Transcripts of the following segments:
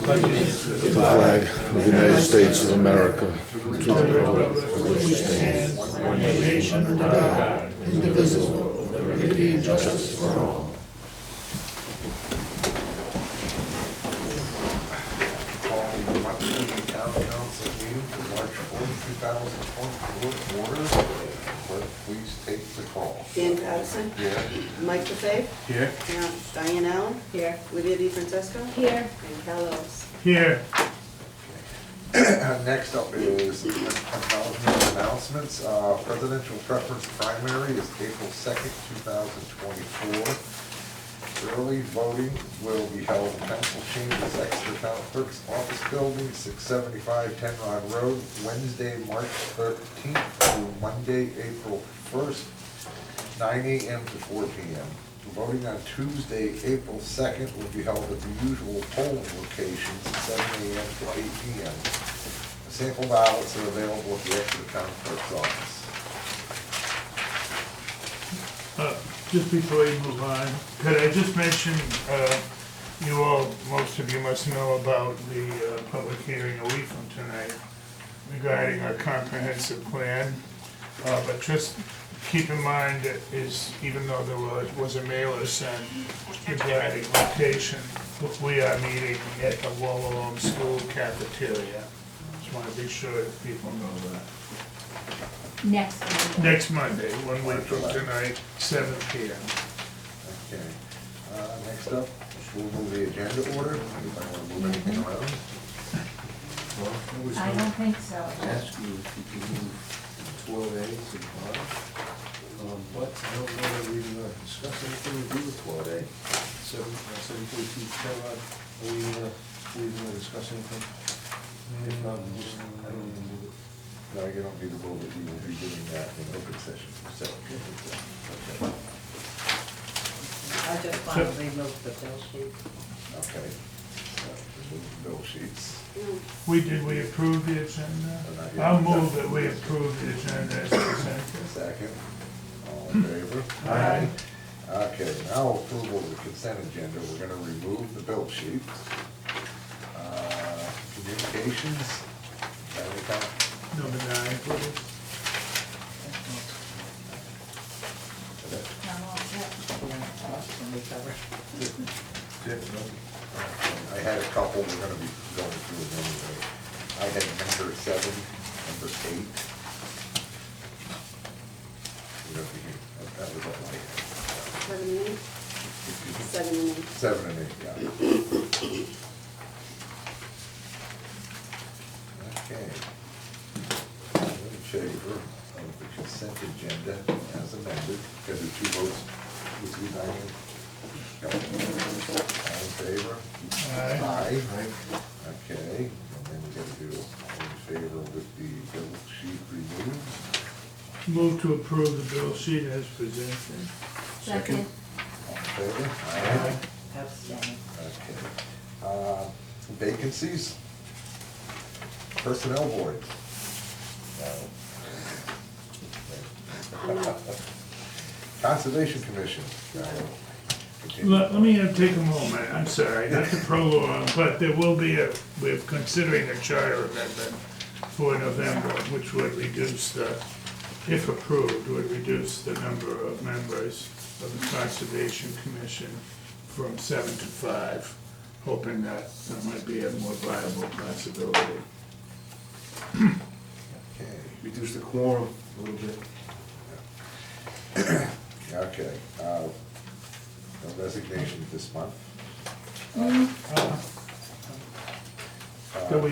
the flag of the United States of America, to the republic for which it stands, one nation under God, indivisible, with liberty and justice for all. Calling the monthly town council meeting for March 4th, 2024 order. Clerk, please take the call. Dan Patterson. Here. Mike LeFave. Here. Diane Allen. Here. Lydia DeFrancesco. Here. And Cal Ellis. Here. Next up is acknowledgement announcements. Presidential preference primary is April 2nd, 2024. Early voting will be held in Council Chambers, Exeter Town Clerk's Office Building, 675 10 Rod Road, Wednesday, March 13th through Monday, April 1st, 9 a.m. to 4 p.m. Voting on Tuesday, April 2nd will be held at the usual polling locations, 7 a.m. to 8 p.m. Sample ballots are available at the Exeter Town Clerk's office. Just before you move on, could I just mention, you all, most of you must know about the public hearing a week from tonight regarding our comprehensive plan. But just keep in mind that even though there was a mailer sent regarding location, we are meeting at the Wallalone School cafeteria. Just want to be sure that people know that. Next Monday, 1 week from tonight, 7 p.m. Okay. Next up, we'll move the agenda order. Anybody want to move anything around? I don't think so. Ask you if you can move 12A to 5. But I don't know that we discuss anything to do with 12A. 742 Sherrod, are we going to discuss anything? If not, I don't even move it. No, you don't need to move it. You will be doing that in open session. So, okay. I just want to remove the bill sheet. Okay. Remove the bill sheets. We approve the agenda? Not yet. I'll move that we approve the agenda as presented. Second. All in favor? Aye. Okay, now approval of the consent agenda. We're going to remove the bill sheet. Communications. Any comment? Number 9, please. I'm all set. Can we cover? I had a couple, we're gonna be going through them anyway. I had number 7, number 8. We're gonna be, that was all I had. 7 and 8. 7 and 8. 7 and 8, yeah. Okay. I'm in favor of the consent agenda as amended. Because the 2 votes with you, Diane. All in favor? Aye. Okay, and then we gotta do all in favor with the bill sheet removed. Move to approve the bill sheet as presented. Second. All in favor? Aye. Abstain. Okay. Vacancies? Personnel board? No. Conservation Commission? No. Let me take a moment, I'm sorry, not to prolong, but there will be we're considering a charter amendment for November, which would reduce if approved, would reduce the number of members of the Conservation Commission from 7 to 5, hoping that might be a more viable possibility. Okay. Reduce the quorum a little bit. Okay. No resignations this month. So we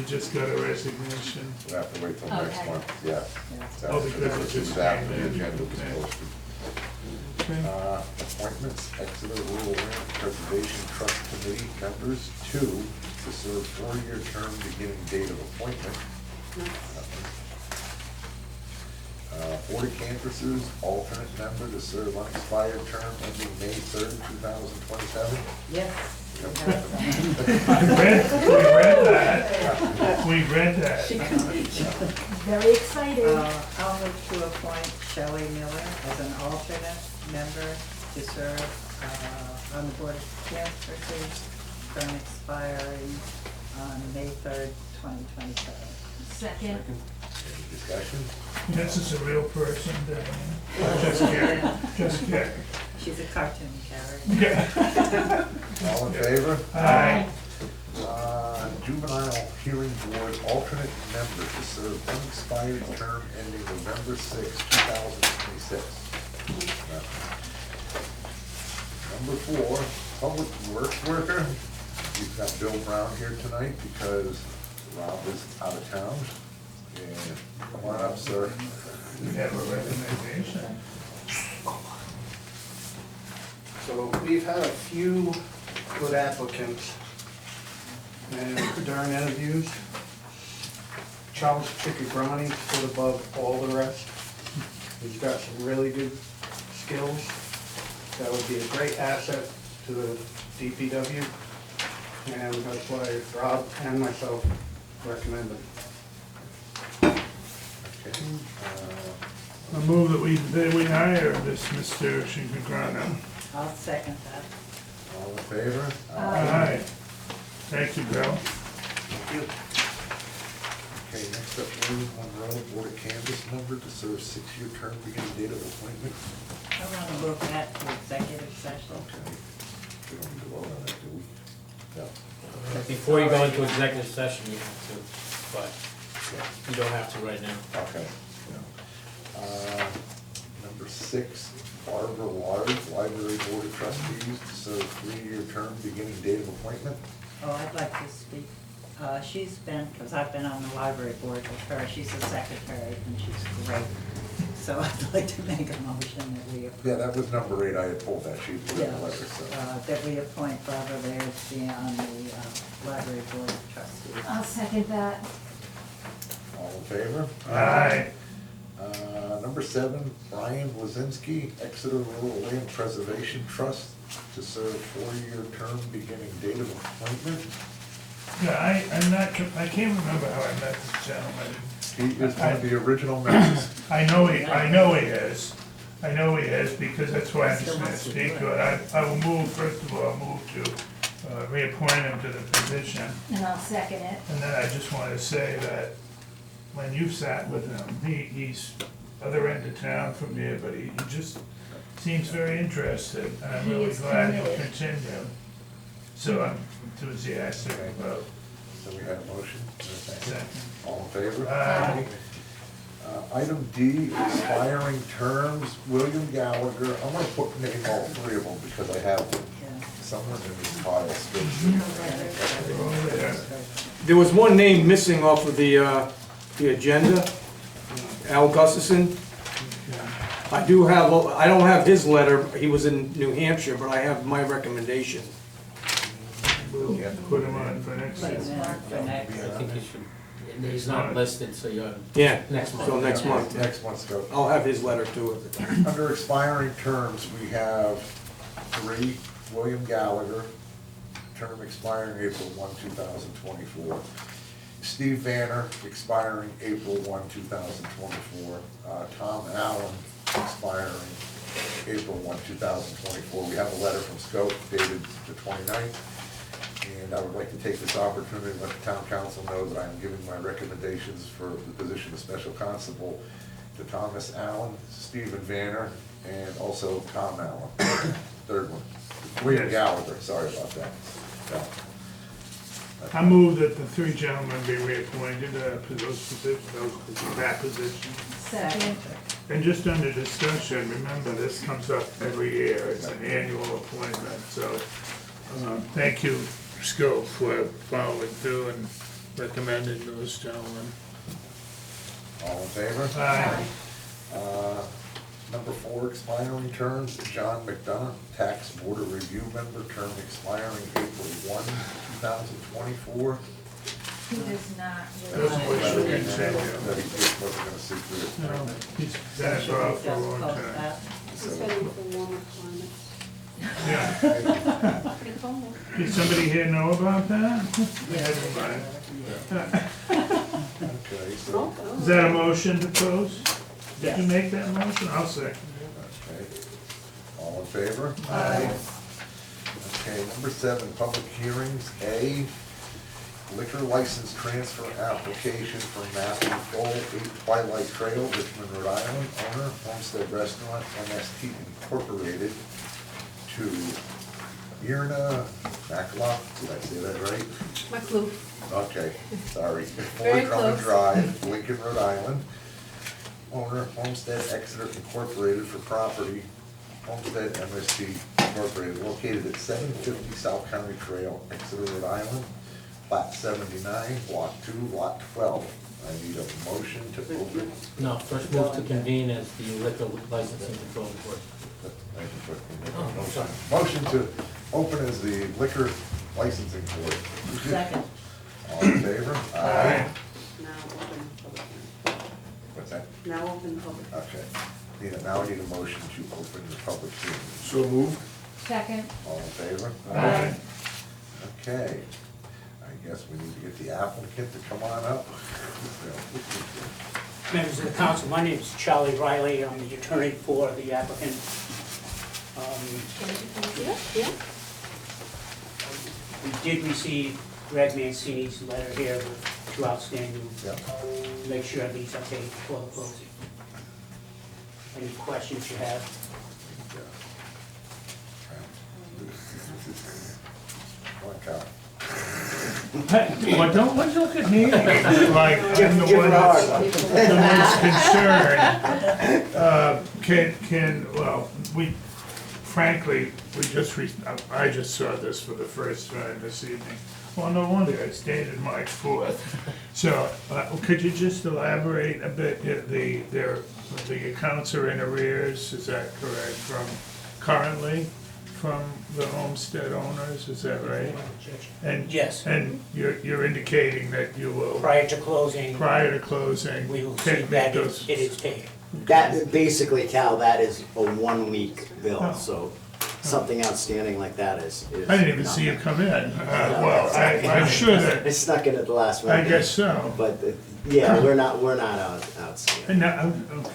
just got a resignation. We'll have to wait till next Okay. month, yeah. Yeah. Oh, because it This just is after came the in. agenda was Okay. posted. Okay. Appointments, Exeter Rural Land Preservation Trust Committee members, 2, to serve 4-year term beginning date of appointment. Board of Canvassers, alternate member to serve unexpired term ending May 3rd, 2027. Yes. We read that. Very excited. I'll move to appoint Shelley Miller as an alternate member to serve on the Board of Canvassers term expiring on May 3rd, 2027. Second. Any discussion? This is a real person, Diane. Just kidding, just kidding. She's a cartoon character. Yeah. All in favor? Aye. Juvenile Hearing Board alternate member to serve unexpired term ending November 6, 2026. Number 4, public works worker. We've got Bill Brown here tonight because Rob is out of town. And come on up, sir. We have a recommendation. So we've had a few good applicants, and during interviews, Charles Chickagrani stood above all the rest. He's got some really good skills that would be a great asset to the DPW, and that's why Rob and myself recommend him. Okay. I move that we hire this Mr. Shinkagrano. I'll second that. All in favor? Aye. Thank you, Bill. Thank you. Okay, next up, William Monroe, Board of Canvas member to serve 6-year term beginning date of appointment. I want to move that to executive session. Okay. We don't need to vote on that, do we? No. Before you go into executive session, you have to, but Yeah. you don't have to right now. Okay. Number 6, Barbara Lard, Library Board of Trustees to serve 3-year term beginning date of appointment. Oh, I'd like to speak. She's been, because I've been on the library board with her, she's the secretary and she's great. So I'd like to make a motion that we approve. Yeah, that was number 8, I had pulled that sheet, put it in the letter, so. That we appoint Barbara Laird to be on the library board of trustees. I'll second that. All in favor? Aye. Number 7, Brian Wazinski, Exeter Rural Land Preservation Trust to serve 4-year term beginning date of appointment. Yeah, I can't remember how I met this gentleman. He is one of the original members. I know he is. Because that's why I'm just gonna speak to it. I will move, first of all, to reappoint him to the position. And I'll second it. And then I just wanna say that when you've sat with him, he's other end of town from here, but he just seems very interested. And I'm He really is glad he'll committed. continue. So I'm enthusiastic about So we had a motion and a second. second. All in favor? Aye. Item D, expiring terms, William Gallagher. I'm gonna name all 3 of them because I have them Yeah. somewhere in these files. Over there. There was one name missing off of the agenda, Al Gustafson. I don't have his letter, he was in New Hampshire, but I have my recommendation. We'll put him on for next Put year. him in for next. I think you should, he's not listed, so you ought to. Yeah, Next month. so next month. Next one's go. I'll have his letter too. Under expiring terms, we have 3, William Gallagher, term expiring April 1, 2024. Steve Vanner, expiring April 1, 2024. Tom Allen, expiring April 1, 2024. We have a letter from Scope dated the 29th. And I would like to take this opportunity to let the town council know that I am giving my recommendations for the position of special constable to Thomas Allen, Stephen Vanner, and also Tom Allen. Third one, William Gallagher, sorry about that. Yeah. I move that the 3 gentlemen be reappointed to that position. Second. And just under discussion, remember, this comes up every year, it's an annual appointment, so, thank you, Scope, for following through and recommending those gentlemen. All in favor? Aye. Number 4, expiring terms, John McDonough, Tax Board of Review member, term expiring April 1, 2024. He does not. Doesn't wish to Letter in there continue. That he just wasn't gonna seek No, reappointment. he's back off for a Just long post time. that. He's ready for warmer climates. Yeah, Pretty cold. did somebody here know about that? Never mind. Okay, so, Is that a motion to close? Did you Yes. make that motion? I'll second it. okay. All in favor? Aye. Okay, number 7, public hearings. A, liquor license transfer application for Matthew Cole, 8 Twilight Trail, Richmond, Rhode Island, owner, Homestead Restaurant, MST Incorporated, to Irna Makloff, did I say that right? McLuh. Okay, sorry. Very 4 Drummond close. Drive, Lincoln, Rhode Island. Owner, Homestead Exeter Incorporated for property, Homestead MST Incorporated, located at 750 South County Trail, Exeter, Rhode Island, Lot 79, Block 2, Lot 12. I need a motion to open. No, first move to convene as the liquor licensing control board. Thank you for Oh, I'm sorry. motion to open as the liquor licensing board. Second. All in favor? Aye. Now open public hearing. What's that? Now open public. Okay. Now I need a motion to open the public hearing. So moved. Second. All in favor? Aye. Okay. I guess we need to get the applicant to come on up. Members of the council, my name is Charlie Riley, I'm the attorney for the applicant. Yeah? We did receive Greg Mancini's letter here with 2 outstanding, Yeah. to make sure these are paid before the closing. Any questions you have? Come on, Cal. Well, don't look at me like I'm the one that's concerned. Well, frankly, I just saw this for the first time this evening. Well, no wonder, it's dated March 4th. So, could you just elaborate a bit, the accounts are in arrears, is that correct, currently from the homestead owners, is that right? And Yes. And you're indicating that you will, Prior to closing, prior to closing, we will see take that those. it is paid. That, basically, Cal, that is a 1-week Oh. bill, so something outstanding like that is. I didn't even see you come in. Well, I'm sure that, I snuck in at the last minute. I guess so. But, yeah, we're not outstanding. And now, okay.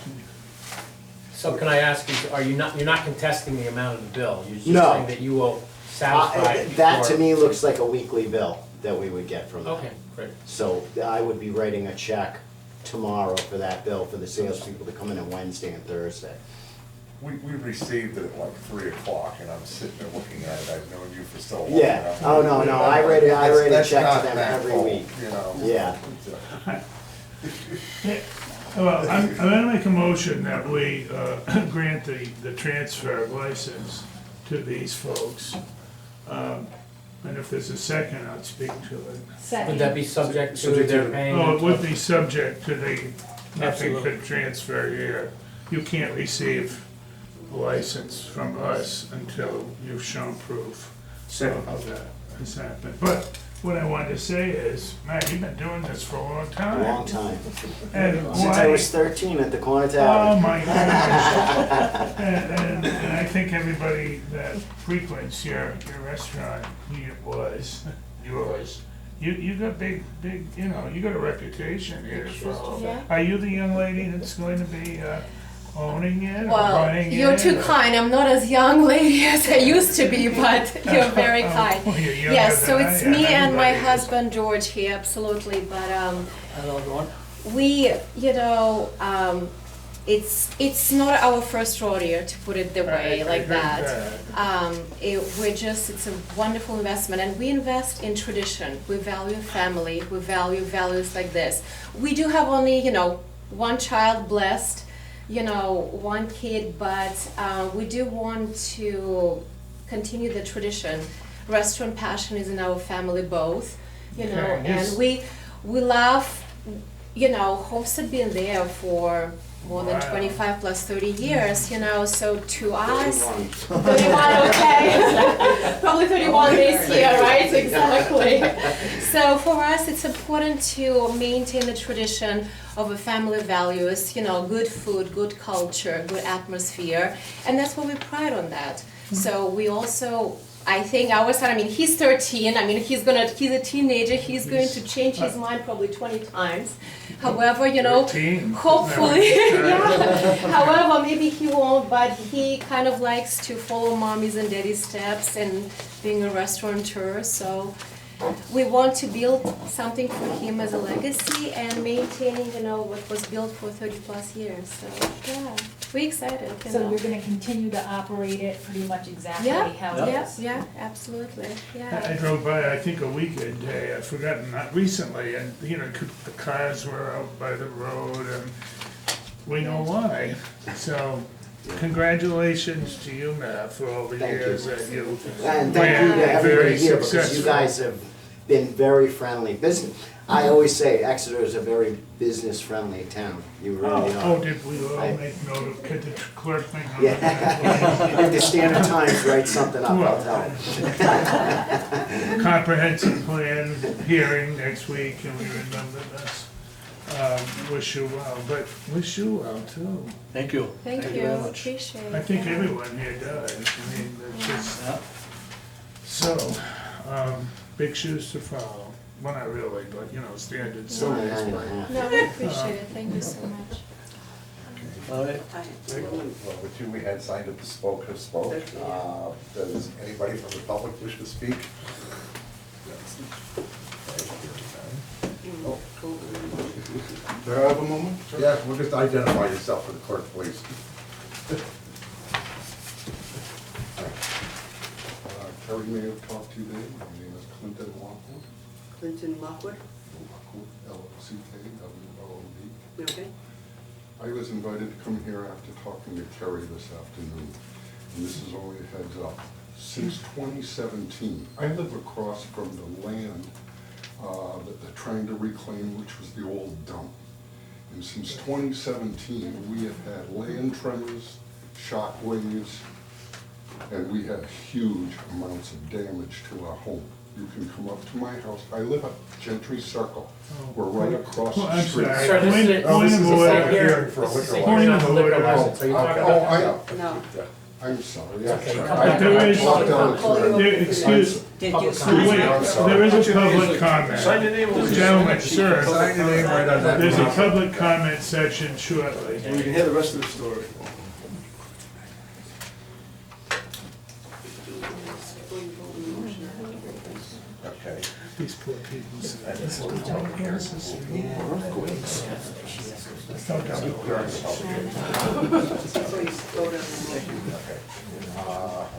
So can I ask you, you're not contesting the amount of the bill? You're just No. saying that you will satisfy it That to before- me looks like a weekly bill that we would get from them. Okay, great. So I would be writing a check tomorrow for that bill for the salespeople to come in on Wednesday and Thursday. We received it at like 3 o'clock, and I'm sitting there looking at it, I've known you for so long. Yeah. and I'm- Oh, no, I write a That's check not to them that every full, week. You know. Yeah. Well, I'm gonna make a motion that we grant the transfer of license to these folks. And if there's a second, I'd speak to it. Would that be subject to Subject to- their paying? Oh, it would be subject to nothing Absolutely. could transfer here. You can't receive a license from us until you've shown proof of that has happened. But what I wanted to say is, man, you've been doing this for a long A time. long time. And Since I why? was 13 at the corner Oh, tavern. my goodness. And I think everybody that frequents your restaurant, yours, you got big, you got a reputation here, so. Yeah. Are you the young lady that's going to be owning it or Well, running it? you're too or- kind. I'm not as young lady as I used to be, but you're very kind. Oh, you're younger Yes, so than I it's am. me and my Everybody is. husband George here, absolutely. But Hello, everyone. we, it's not our first rodeo, to put it the way, I like agree that. with It's a wonderful investment, and we invest in tradition. We value family, we value values like this. We do have only, one child blessed, one kid, but we do want to continue the tradition. Restaurant passion is in our family both, Okay, yes. and we love, Homestead been there for more than Wow. 25 plus 30 years, so to us, 31. 31, okay. Probably 31 this year, right? Exactly. So for us, it's important to maintain the tradition of a family values, good food, good culture, good atmosphere, and that's what we pride on that. So we also I think our son, I mean, he's 13, I mean, he's a teenager, he's going to change his mind probably 20 times. However, you know, 13? hopefully, yeah. However, maybe he won't, but he kind of likes to follow mommy's and daddy's steps and being a restaurateur, so we want to build something for him as a legacy and maintaining, you know, what was built for 30 plus years, so, yeah, we're excited, you So know. you're gonna continue to operate it pretty much exactly Yeah, how it yeah, is? yeah, absolutely, I yeah. drove by, I think a weekend day, I've forgotten, not recently, and, you know, the cars were out by the road, and we know why. So, congratulations to you, Matt, for all the Thank you. years that you And thank you to ran everybody very here, because you successful. guys have been very friendly. I always say Exeter is a very business-friendly town. You really Oh, are. did we all I- make note of, could the clerk make note of Yeah. that? If the Standard Times writes something up, I'll tell them. Comprehensive plan hearing next week, and we remember this. Wish you well, but wish you well too. Thank you. Thank you, very much. appreciate it. I think yeah. everyone here does, I mean, it's just, Yeah. so, big shoes to follow. Well, not really, but, you know, standard It's only size. 9.5. No, I appreciate it, thank you so much. All right. Well, the two we had signed up to spoke have spoke. Does anybody from the public wish to speak? Do I have a moment? Yeah, we'll just identify yourself for the clerk, please. Terry may have talked to you today. My name is Clinton Lockwood. Clinton Lockwood, Lockwood, L-O-C-K-W-O-O-D. okay? I was invited to come here after talking to Terry this afternoon, and this is only a heads up. Since 2017, I live across from the land that they're trying to reclaim, which was the old dump. And since 2017, we have had land tremors, shock waves, and we have huge amounts of damage to our home. You can come up to my house. I live at Gentry Circle. We're right across Well, the I'm street. sorry. Sir, this Point is- of- point this of is a order. public hearing for a This is liquor a Point hearing of on the liquor order. license. Are you talking about that? No. I'm sorry. Okay, I'm come sorry. back. There is- Walked down the street. There- Excuse, Did you Public sign wait, it? I'm sorry. there is a public comment. Sign your name on the- Gentlemen, sir, Sign your name right on that. there's a public comment section shortly. We can hear the rest of the story. Okay. These poor people. Please go down.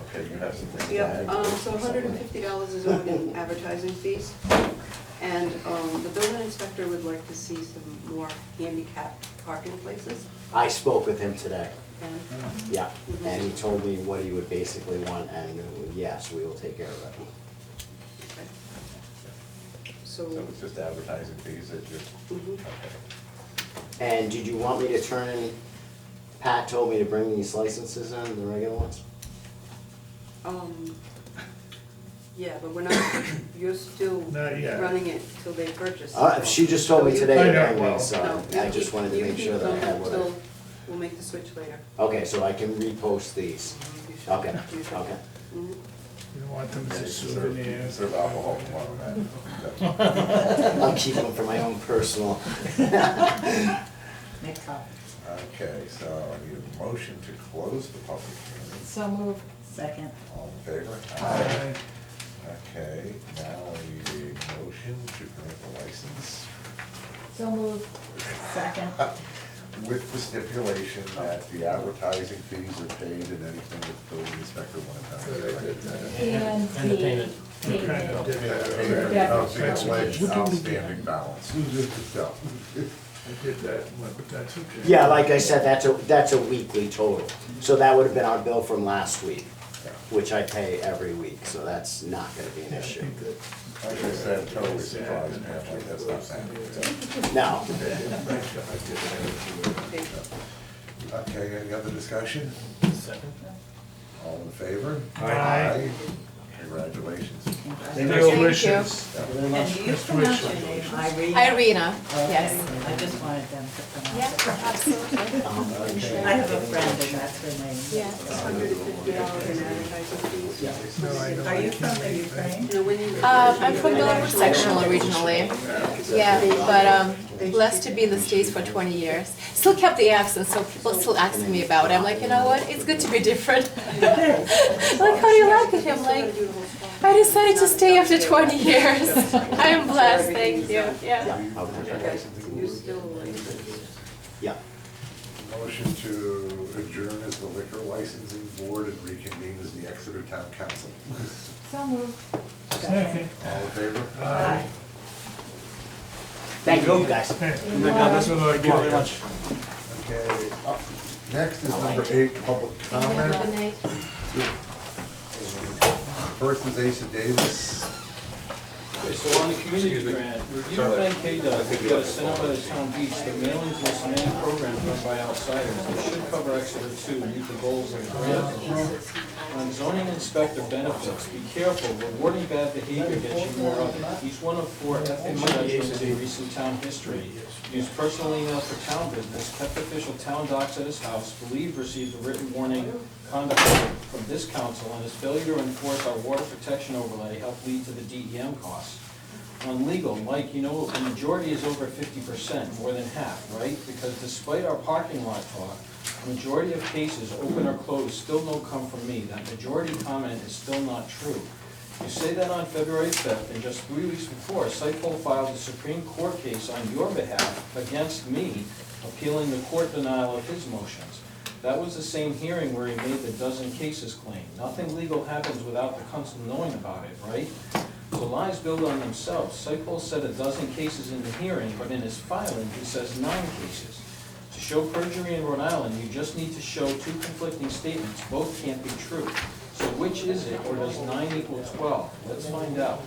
Okay, you have some things to Yep, add. so $150 is owed in advertising fees. And the building inspector would like to see some more handicap parking places. I spoke with him today, And yeah, and he told me what he would basically want, and yes, we will take care of it. So so, it's just advertising fees that you, mhm. okay. And did you want me to turn in, Pat told me to bring these licenses in, the regular ones? Yeah, but we're not, you're still Not yet. running it till they purchase. She just told me I today know. anyway, so No, I just wanted to make sure that I had what I. We'll make the switch later. Okay, so I can repost these. You should- Okay, you should. okay. Mhm. You don't want them as a You souvenir. serve alcohol tomorrow, man. I'll keep them for my own personal. Make copies. Okay, so I need a motion to close the public hearing. So moved. Second. All in favor? Aye. Okay, now we need a motion to grant the license So moved. Second. with the stipulation that the advertising fees are paid and anything that the building inspector wanted done. And And the payment. We kind of did that Payment already. of the alleged outstanding balance. So, I did that, but that's okay. Yeah, like I said, that's a weekly total. So that would have been our bill from last week, which I pay every week, so that's not gonna be an I issue. think that- like I said, totally surprised, man, like that's not happening. No, Okay, any other discussion? Second. All in favor? Aye. Congratulations. Best wishes. And do you Best pronounce your wishes. name Irene? Irina, Okay. yes. I just wanted them to pronounce Yeah, it. absolutely. I have a friend and that's her name. Yeah. $150 in advertising fees. No, I know. Are you from the Ukraine? You know, when you. I'm from Belarus sectional originally. Yeah, but blessed to be in the States for 20 years. Still kept the accent, so people still asking me about it. I'm like, you know what? It's good to be different. Like, how do you like it? I'm like, I decided to stay after 20 years. I am blessed, thank you. Yeah. You still, Yeah. Motion to adjourn as the liquor licensing board and reconvene as the Exeter Town Council. So moved. Second. All in favor? Aye. Thank you, guys. Thank you very much. Okay, up next is number 8, public Have a good comment. night. First is Asa Davis. So on the community grant, review of NK does, we got sent out by the town beach, the mailings list many programs run by outsiders. They should cover Exeter too, meet the goals of the grant. On zoning inspector benefits, be careful, rewarding bad behavior gets you more of it. He's one of 4 ethics judgments in recent town history. Used personal email for town business, kept official town docs at his house, believed received a written warning conduct from this council, and his failure to enforce our water protection overlay helped lead to the DEM costs. On legal, Mike, you know, the majority is over 50%, more than half, right? Because despite our parking lot talk, a majority of cases, open or closed, still don't come from me. That majority comment is still not true. You say that on February 5th, and just 3 weeks before, Sitepol filed a Supreme Court case on your behalf against me, appealing the court denial of his motions. That was the same hearing where he made the dozen cases claim. Nothing legal happens without the council knowing about it, right? So lies build on themselves. Sitepol said a dozen cases in the hearing, but in his filing, he says 9 cases. To show perjury in Rhode Island, you just need to show 2 conflicting statements. Both can't be true. So which is it, or does 9 equal 12? Let's find out.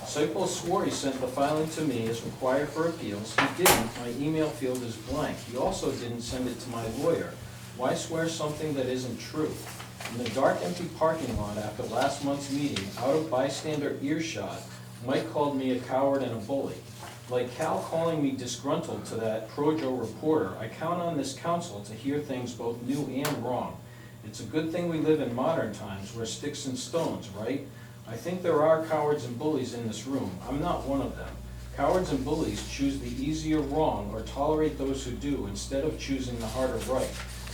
Sitepol swore he sent the filing to me as required for appeals. He didn't. My email field is blank. He also didn't send it to my lawyer. Why swear something that isn't true? In the dark, empty parking lot after last month's meeting, out of bystander earshot, Mike called me a coward and a bully. Like Cal calling me disgruntled to that Projo reporter, I count on this council to hear things both new and wrong. It's a good thing we live in modern times where sticks and stones, right? I think there are cowards and bullies in this room. I'm not one of them. Cowards and bullies choose the easier wrong or tolerate those who do instead of choosing the harder right.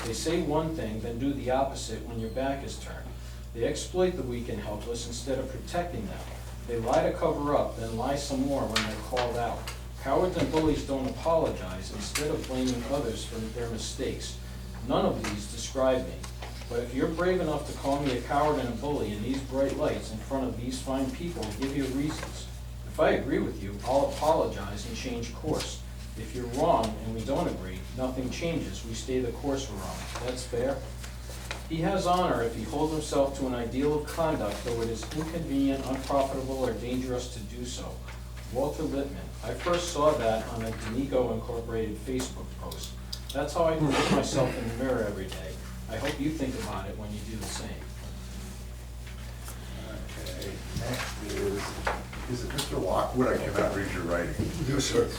They say one thing, then do the opposite when your back is turned. They exploit the weak and helpless instead of protecting them. They lie to cover up, then lie some more when they're called out. Cowards and bullies don't apologize, instead of blaming others for their mistakes. None of these describe me. But if you're brave enough to call me a coward and a bully in these bright lights in front of these fine people, give you reasons. If I agree with you, I'll apologize and change course. If you're wrong and we don't agree, nothing changes. We stay the course we're on. That's fair. He has honor if he holds himself to an ideal of conduct, though it is inconvenient, unprofitable, or dangerous to do so. Walter Lippmann. I first saw that on a Denico Incorporated Facebook post. That's how I look at myself in the mirror every day. I hope you think about it when you do the same. Okay, next is it Mr. Lockwood? I cannot read your writing. Yes, sir.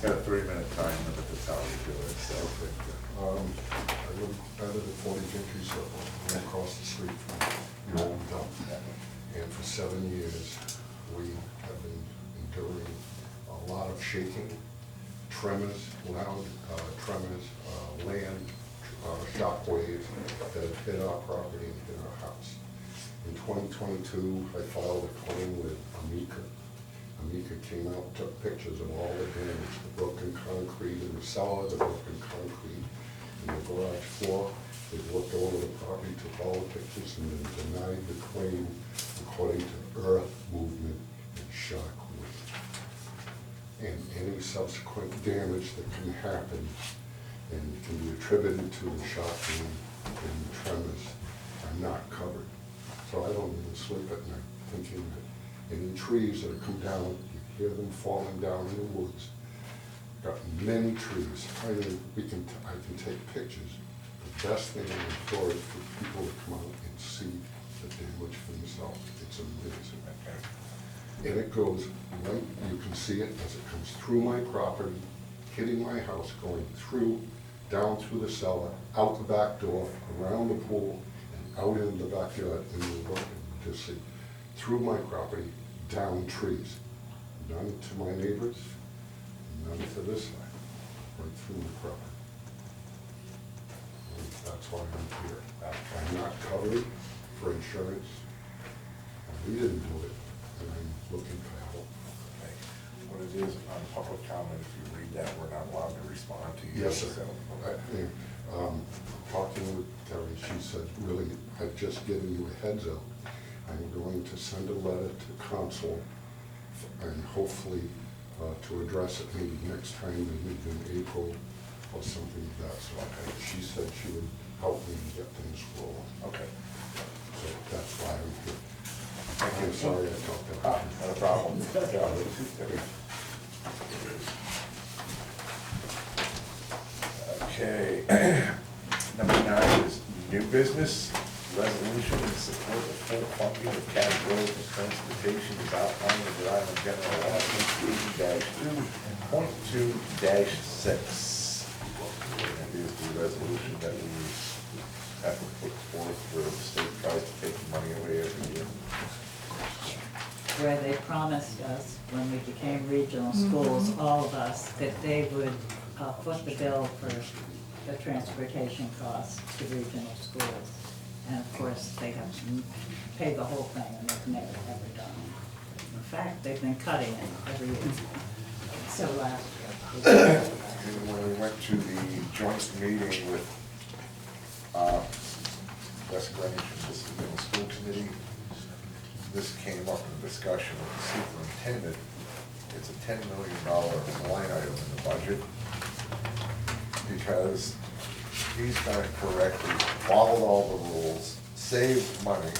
Got a 3-minute time limit, that's how we do it, so. I live at 40 Gentry Circle, right across the street from the old dump. And for 7 years, we have been enduring a lot of shaking, tremors, loud tremors, land shock waves that have hit our property and hit our house. In 2022, I filed a claim with Amica. Amica came out, took pictures of all the damage, the broken concrete in the cellar, the broken concrete in the garage floor. They looked over the property, took all the pictures, and then denied the claim according to earth movement and shock wave. And any subsequent damage that can happen and can be attributed to the shock wave and the tremors are not covered. So I don't even sleep at night thinking that any trees that have come down, you hear them falling down in the woods. Got many trees. I mean, I can take pictures of best thing in the store is for people to come out and see the damage for themselves. It's amazing. And it goes right, you can see it as it comes through my property, hitting my house, going through, down through the cellar, out the back door, around the pool, and out into the backyard, and you look and just see, through my property, down trees. None to my neighbors, none to this side, right through my property. And that's why I'm here. I'm not covered for insurance. We didn't do it, and I'm looking for help. Okay. What it is, on public comment, if you read that, we're not allowed to respond to you. Yes, sir. So, Talking with Terry, she said, really, I've just given you a heads up. I'm going to send a letter to council and hopefully to address it maybe next time we meet in April or something like that. So she said she would help me get things rolling. Okay. So that's why I'm here. Thank you. I'm sorry I talked about it. Not a problem. Okay. Number 9 is new business. Resolution in support of full funding of cash road and transportation is outlined in Rhode Island General Law 18-2.2-6. That is the resolution that we have to put forth where the state tries to take money away every year. Where they promised us, when we became regional schools, all of us, that they would foot the bill for the transportation costs to regional schools. And of course, they have paid the whole thing, and they've never, ever done it. In fact, they've been cutting it every year. So last year. And when we went to the joint meeting with West Greenwich and the Middle School Committee, this came up in discussion with the superintendent. It's a $10 million line item in the budget because he's done it correctly, followed all the rules, saved money.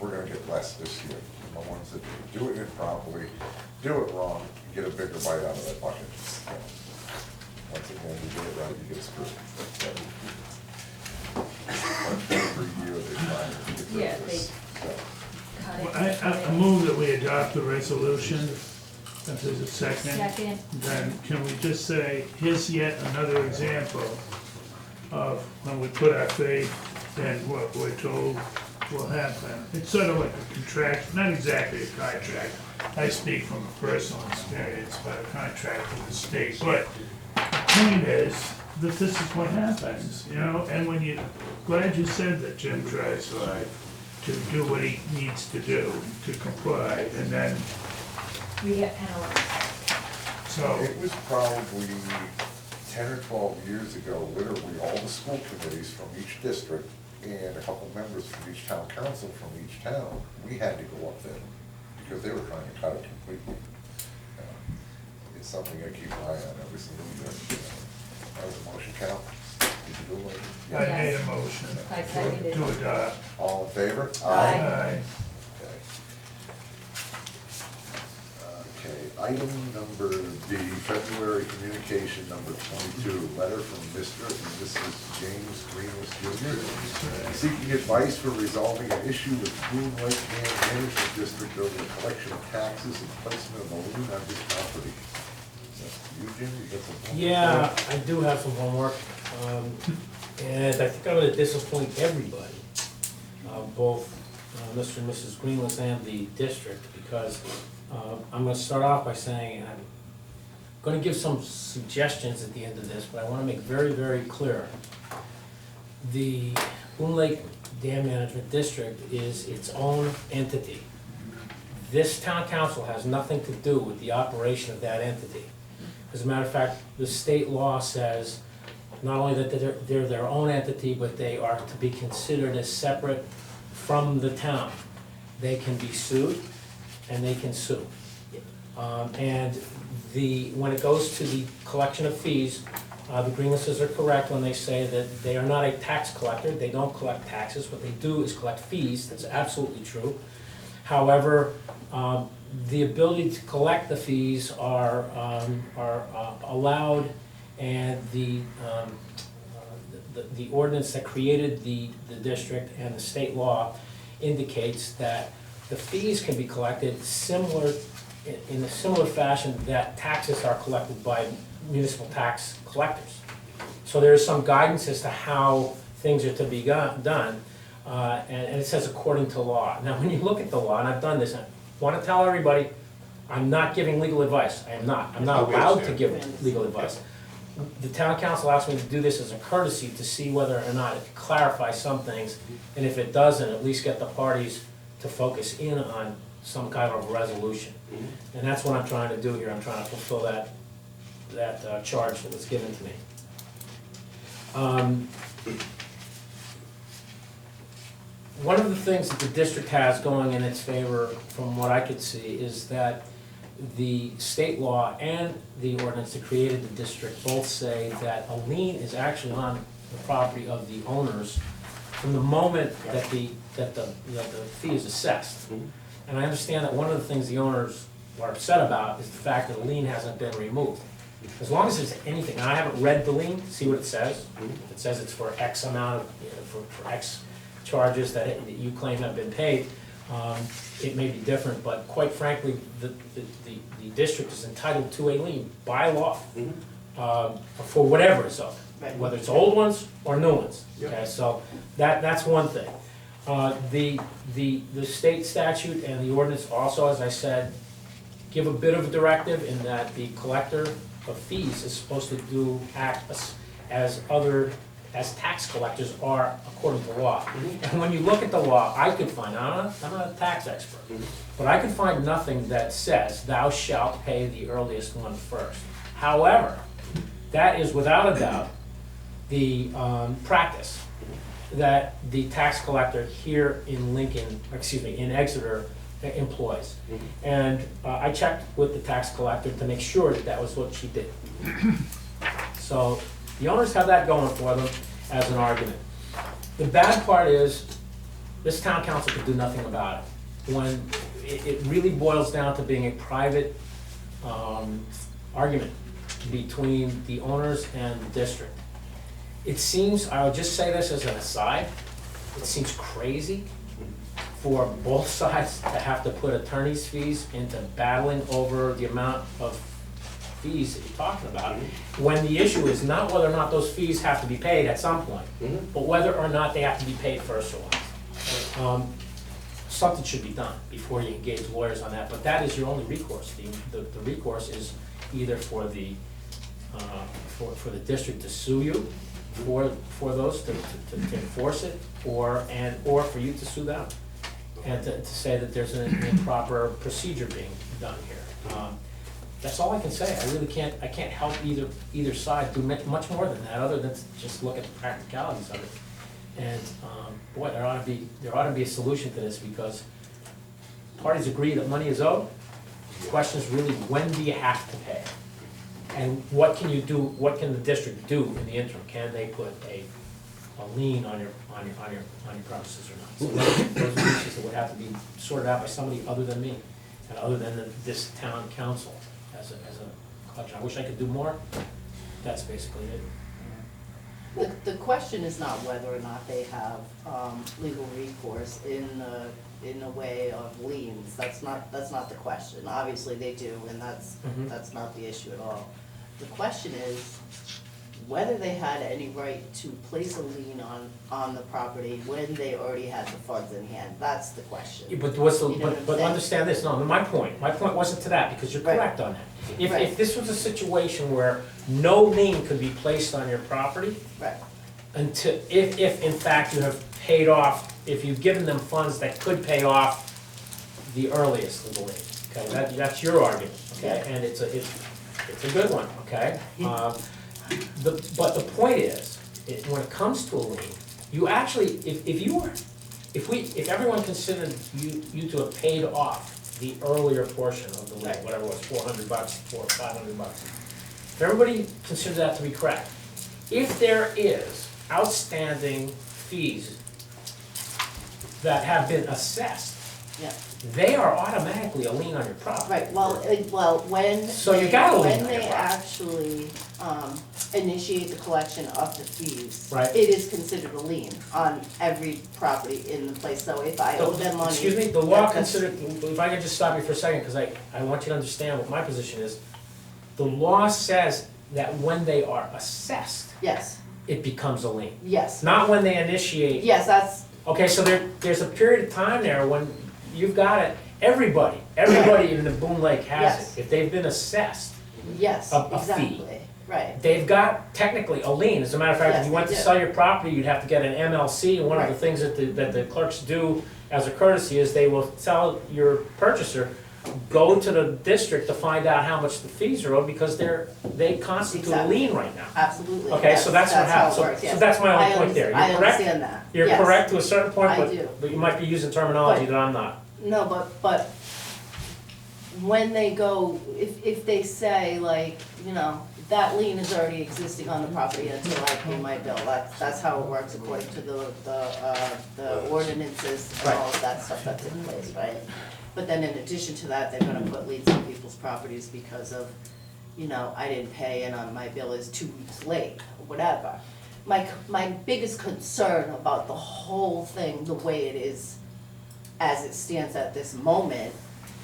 We're gonna get less this year. The ones that do it improperly, do it wrong, you get a bigger bite out of that bucket. Once again, you do it right, you get screwed. But every year they try to get rid Yeah, of they this. So, cut Well, it. I move that we adopt the resolution. If there's a second. Second. Then can we just say, here's yet another example of when we put our faith in what we're told will happen. It's sort of like a contract, not exactly a contract. I speak from a personal experience, but a contract with the state. But the point is that this is what happens, you know? And when you, glad you said that Jim tries hard to do what he needs to do to comply, and then, We get penalized. so. it was probably 10 or 12 years ago, literally all the school committees from each district and a couple members from each town council from each town, we had to go up there because they were trying to cut it completely. It's something I keep an eye on every single year. That was a motion, Cal? Did you do it? I made a motion I seconded. to adopt. All in favor? Aye. Okay. Okay, item number B, February communication number 22, letter from Mr. and Mrs. James Greenless Jr. seeking advice for resolving an issue with Boone Lake Dam Management District over the collection of taxes and placement of a lien on his property. Is that you, Jim? You got some homework Yeah, there? I do have some homework, and I think I'm gonna disappoint everybody, both Mr. and Mrs. Greenless and the district, because I'm gonna start off by saying, I'm gonna give some suggestions at the end of this, but I wanna make very, very clear. The Boone Lake Dam Management District is its own entity. This town council has nothing to do with the operation of that entity. As a matter of fact, the state law says not only that they're their own entity, but they are to be considered as separate from the town. They can be sued, and they can sue. And when it goes to the collection of fees, the Greenlesses are correct when they say that they are not a tax collector, they don't collect taxes, what they do is collect fees, that's absolutely true. However, the ability to collect the fees are allowed, and the the ordinance that created the district and the state law indicates that the fees can be collected similar, in a similar fashion that taxes are collected by municipal tax collectors. So there is some guidance as to how things are to be done, and it says according to law. Now, when you look at the law, and I've done this, I want to tell everybody, I'm not giving legal advice. I am not. I'm not allowed to give legal advice. The town council asked me to do this as a courtesy to see whether or not it clarifies some things, and if it doesn't, at least get the parties to focus in on some kind of resolution. And that's what I'm trying to do here. I'm trying to fulfill that charge that was given to me. One of the things that the district has going in its favor, from what I could see, is that the state law and the ordinance that created the district both say that a lien is actually on the property of the owners from the moment that the fee is assessed. And I understand that one of the things the owners are upset about is the fact that a lien hasn't been removed. As long as there's anything, and I haven't read the lien, see what it says. If it says it's for X amount of, for X charges that you claim have been paid, it may be different, but quite frankly, the district is entitled to a lien by law, for whatever is owed, whether it's old ones or new ones, okay, so that's one thing. The state statute and the ordinance also, as I said, give a bit of a directive in that the collector of fees is supposed to act as tax collectors are according to law. And when you look at the law, I could find, I'm not a tax expert, but I could find nothing that says thou shalt pay the earliest one first. However, that is without a doubt the practice that the tax collector here in in Exeter employs. And I checked with the tax collector to make sure that that was what she did. So the owners have that going for them as an argument. The bad part is, this town council could do nothing about it. When it really boils down to being a private argument between the owners and the district. It seems, I'll just say this as an aside, it seems crazy for both sides to have to put attorney's fees into battling over the amount of fees that you're talking about, when the issue is not whether or not those fees have to be paid at some point, but whether or not they have to be paid first or last. Something should be done before you engage lawyers on that, but that is your only recourse. The recourse is either for the district to sue you for those, to enforce it, or for you to sue them, and to say that there's an improper procedure being done here. That's all I can say. I really can't help either side do much more than that, other than to just look at the practicalities of it. And boy, there ought to be a solution to this, because parties agree that money is owed. The question is really, when do you have to pay? And what can you do? What can the district do in the interim? Can they put a lien on your premises or not? So those are issues that would have to be sorted out by somebody other than me, and other than this town council as a collection. I wish I could do more. That's basically it. The question is not whether or not they have legal recourse in a way of liens. That's not the question. Obviously they do, and that's not the issue at all. The question is whether they had any right to place a lien on the property when they already had the funds in hand. That's the question. Yeah, but understand this, no, my point wasn't to that, because you're correct on that. If this was a situation where no lien could be placed on your property, until, if in fact you have paid off, if you've given them funds that could pay off the earliest of the lien, okay, that's your argument, okay, and it's a good one, okay? But the point is, when it comes to a lien, you actually, if everyone considered you to have paid off the earlier portion of the lien, whatever it was, $400 or $500, if everybody considers that to be correct, if there is outstanding fees that have been assessed Yeah. they are automatically a lien on your property. Right, well, when. So you got a lien When on your they property. actually, initiate the collection of the fees. Right. It is considered a lien on every property in the place, so if I owe them money. Excuse me, the law that's- considered, if I could just stop you for a second, because I want you to understand what my position is. The law says that when they are assessed, Yes, it becomes a lien. yes, Not when they initiate. yes, that's, Okay, so there's a period of time there when you've got it, everybody in the Boone Lake has Yes. it. If they've been assessed, yes, A fee. exactly, right, they've got technically a lien. As a matter of fact, if Yes, you went they to do. sell your property, you'd have to get an MLC, and one of the Right. things that the clerks do as a courtesy is they will tell your purchaser, go to the district to find out how much the fees are owed, because they constitute a Exactly. lien right now. absolutely. Okay, so that's what how happens. it works, So yes. that's my only I point there. I You're correct? understand that, You're yes. correct to a certain point, I but, do. but you might be using terminology But- that I'm not. No, but when they go, if they say like, you know, that lien is already existing on the property until I pay my bill, that's how it works according to the ordinances and all of that stuff that's in place, right? But then in addition to that, they're gonna put liens on people's properties because of, you know, I didn't pay and my bill is 2 weeks late, or whatever. My biggest concern about the whole thing, the way it is, as it stands at this moment,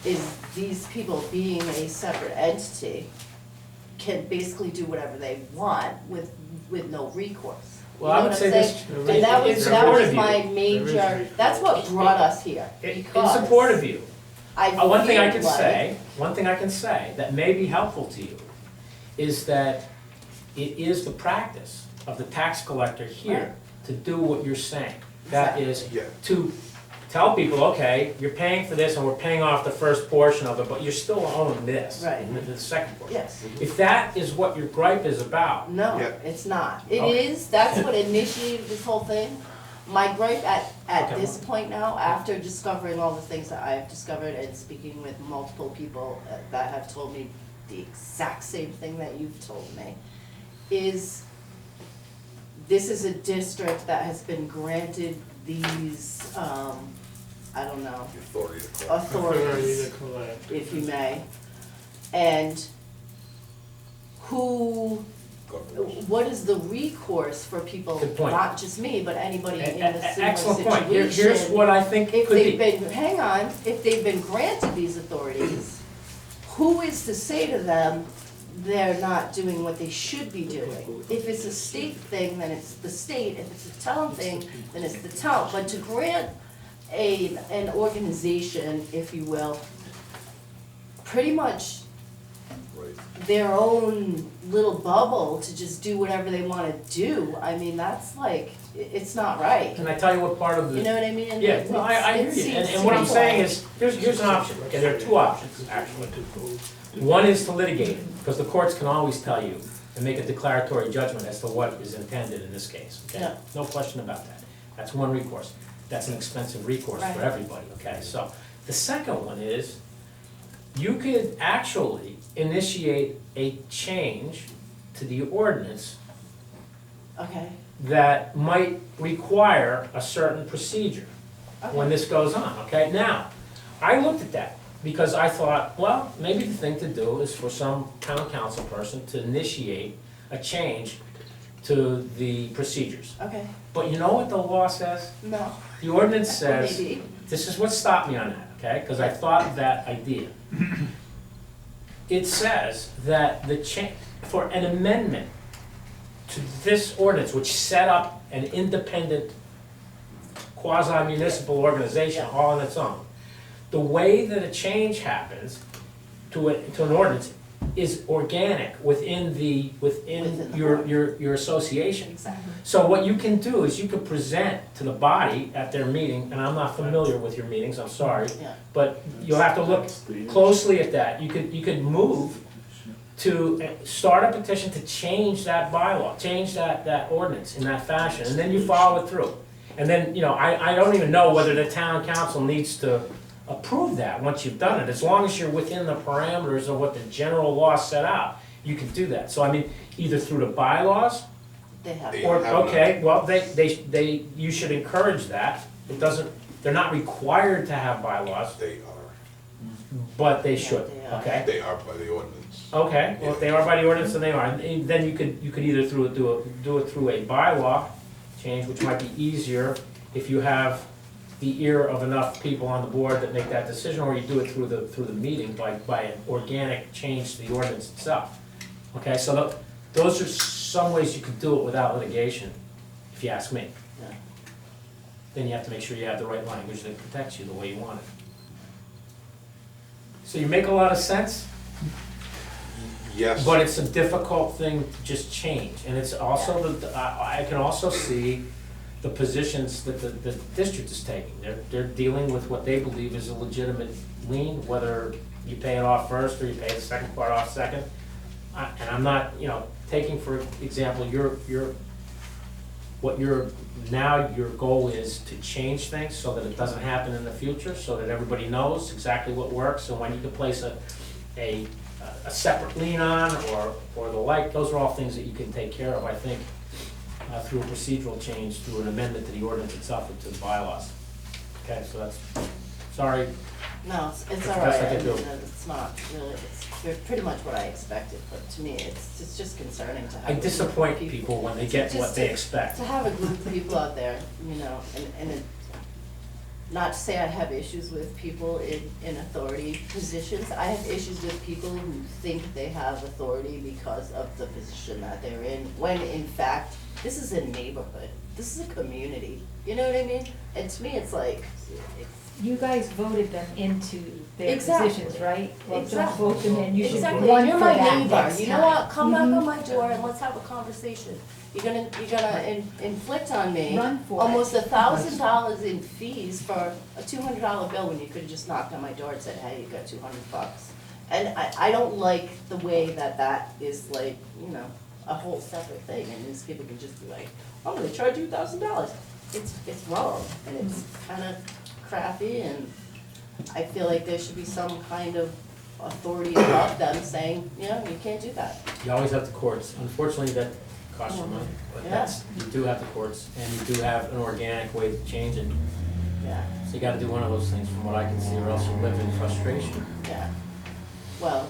is these people being a separate entity can basically do whatever they want with no recourse. You Well, I know would what say I'm this. saying? And that in was support of you. my major, that's what brought us here, In because support of you. I One thing I feel can like- say, that may be helpful to you, is that it is the practice of the tax collector here to do what you're saying. That is, to tell people, okay, you're paying for this and we're paying off the first portion of it, but you're still owing this. Right. The second portion. Yes. If that is what your gripe is about, No, it's not. It Okay. is, that's what initiated this whole thing. My gripe at Okay. this point now, after discovering all the things that I've discovered and speaking with multiple people that have told me the exact same thing that you've told me, is this is a district that has been granted these, I don't know, Authority to collect. authorities, to collect. if you may. And what is the recourse for people, Good point. not just me, but anybody in a similar excellent situation? point. Here's what I think If could they've be. been, hang on, if they've been granted these authorities, who is to say to them they're not doing what they should be doing? If it's a state thing, then it's the state, if it's a town thing, then it's the town. But to grant an organization, if you will, pretty much their own little bubble to just do whatever they wanna do, I mean, that's like, it's not right. Can I tell you what part of the? You know what I mean? Yeah, no, I hear It you, seems and what I'm simple. saying is, here's an option, okay, there are two options, actually. One is to litigate it, because the courts can always tell you and make a declaratory judgment as to what is intended in this case, okay? Yeah. No question about that. That's one recourse. That's an expensive recourse for Right. everybody, okay? So, the second one is, you could actually initiate a change to the ordinance Okay, that might require a certain procedure when this goes on, okay? Now, I looked at that because I thought, well, maybe the thing to do is for some town council person to initiate a change to the procedures. okay, But you know what the law says? no, The ordinance says, maybe, this is what stopped me on that, okay? Because I thought of that idea. It says that for an amendment to this ordinance, which set up an independent quasi-municipal organization all on its own, the way that a change happens to an ordinance is organic within Within the your association. exactly. So what you can do is you can present to the body at their meeting, and I'm not familiar with your meetings, I'm sorry, Yeah. but you'll have to look closely at that. You could move to start a petition to change that bylaw, change that ordinance in that fashion, and then you follow it through. And then, I don't even know whether the town council needs to approve that once you've done it. As long as you're within the parameters of what the general law set out, you can do that. So I mean, either through the bylaws, They have, or, okay, well, you should encourage that. It doesn't they're not required to have bylaws, They are. but they should, they are. okay? They are by the ordinance. Okay, well, if they are by the ordinance, then they are, and then you could either do it through a bylaw change, which might be easier if you have the ear of enough people on the board that make that decision, or you do it through the meeting by an organic change to the ordinance itself. Okay, so those are some ways you could do it without litigation, if you ask me. Yeah. Then you have to make sure you have the right language that protects you the way you want it. So you make a lot of sense? Yes. But it's a difficult thing to just change, and it's also, I can also see the positions that the district is taking. They're dealing with what they believe is a legitimate lien, whether you pay it off first or you pay the second part off second. And I'm not, taking for example, now your goal is to change things so that it doesn't happen in the future, so that everybody knows exactly what works, and when you can place a separate lien on, or the like, those are all things that you can take care of, I think, through a procedural change, through an amendment to the ordinance itself and to the bylaws. Okay, so that's, sorry. No, it's That's all the right, best I I could mean, do. it's not really, it's pretty much what I expected, but to me, it's just concerning to have. I a group of disappoint people when they get Just what they to- expect. To have a group of people out there, not to say I have issues with people in authority positions, I have issues with people who think they have authority because of the position that they're in, when in fact, this is a neighborhood, this is a community, you know what I mean? And to me, it's like, You guys voted them into their Exactly. positions, right? Well, don't Exactly. vote them in, you should exactly, run you're for my that neighbor, next you know time. what, come knock Mhm. on my door and let's have a conversation. You're gonna inflict on me Run for it. almost $1,000 in fees for a $200 bill when you could've just knocked on my door and said, hey, you got $200. And I don't like the way that is like, a whole separate thing, and these people can just be like, I'm gonna charge you $1,000. It's wrong, and it's kinda crappy, and I feel like there should be some kind of authority above them saying, you can't do that. You always have the courts. Unfortunately, that costs you money, but Yeah. you do have the courts, and you do have an organic way to change it. Yeah, So you gotta do one of those things from what I can see, or else you live in frustration. yeah. Well,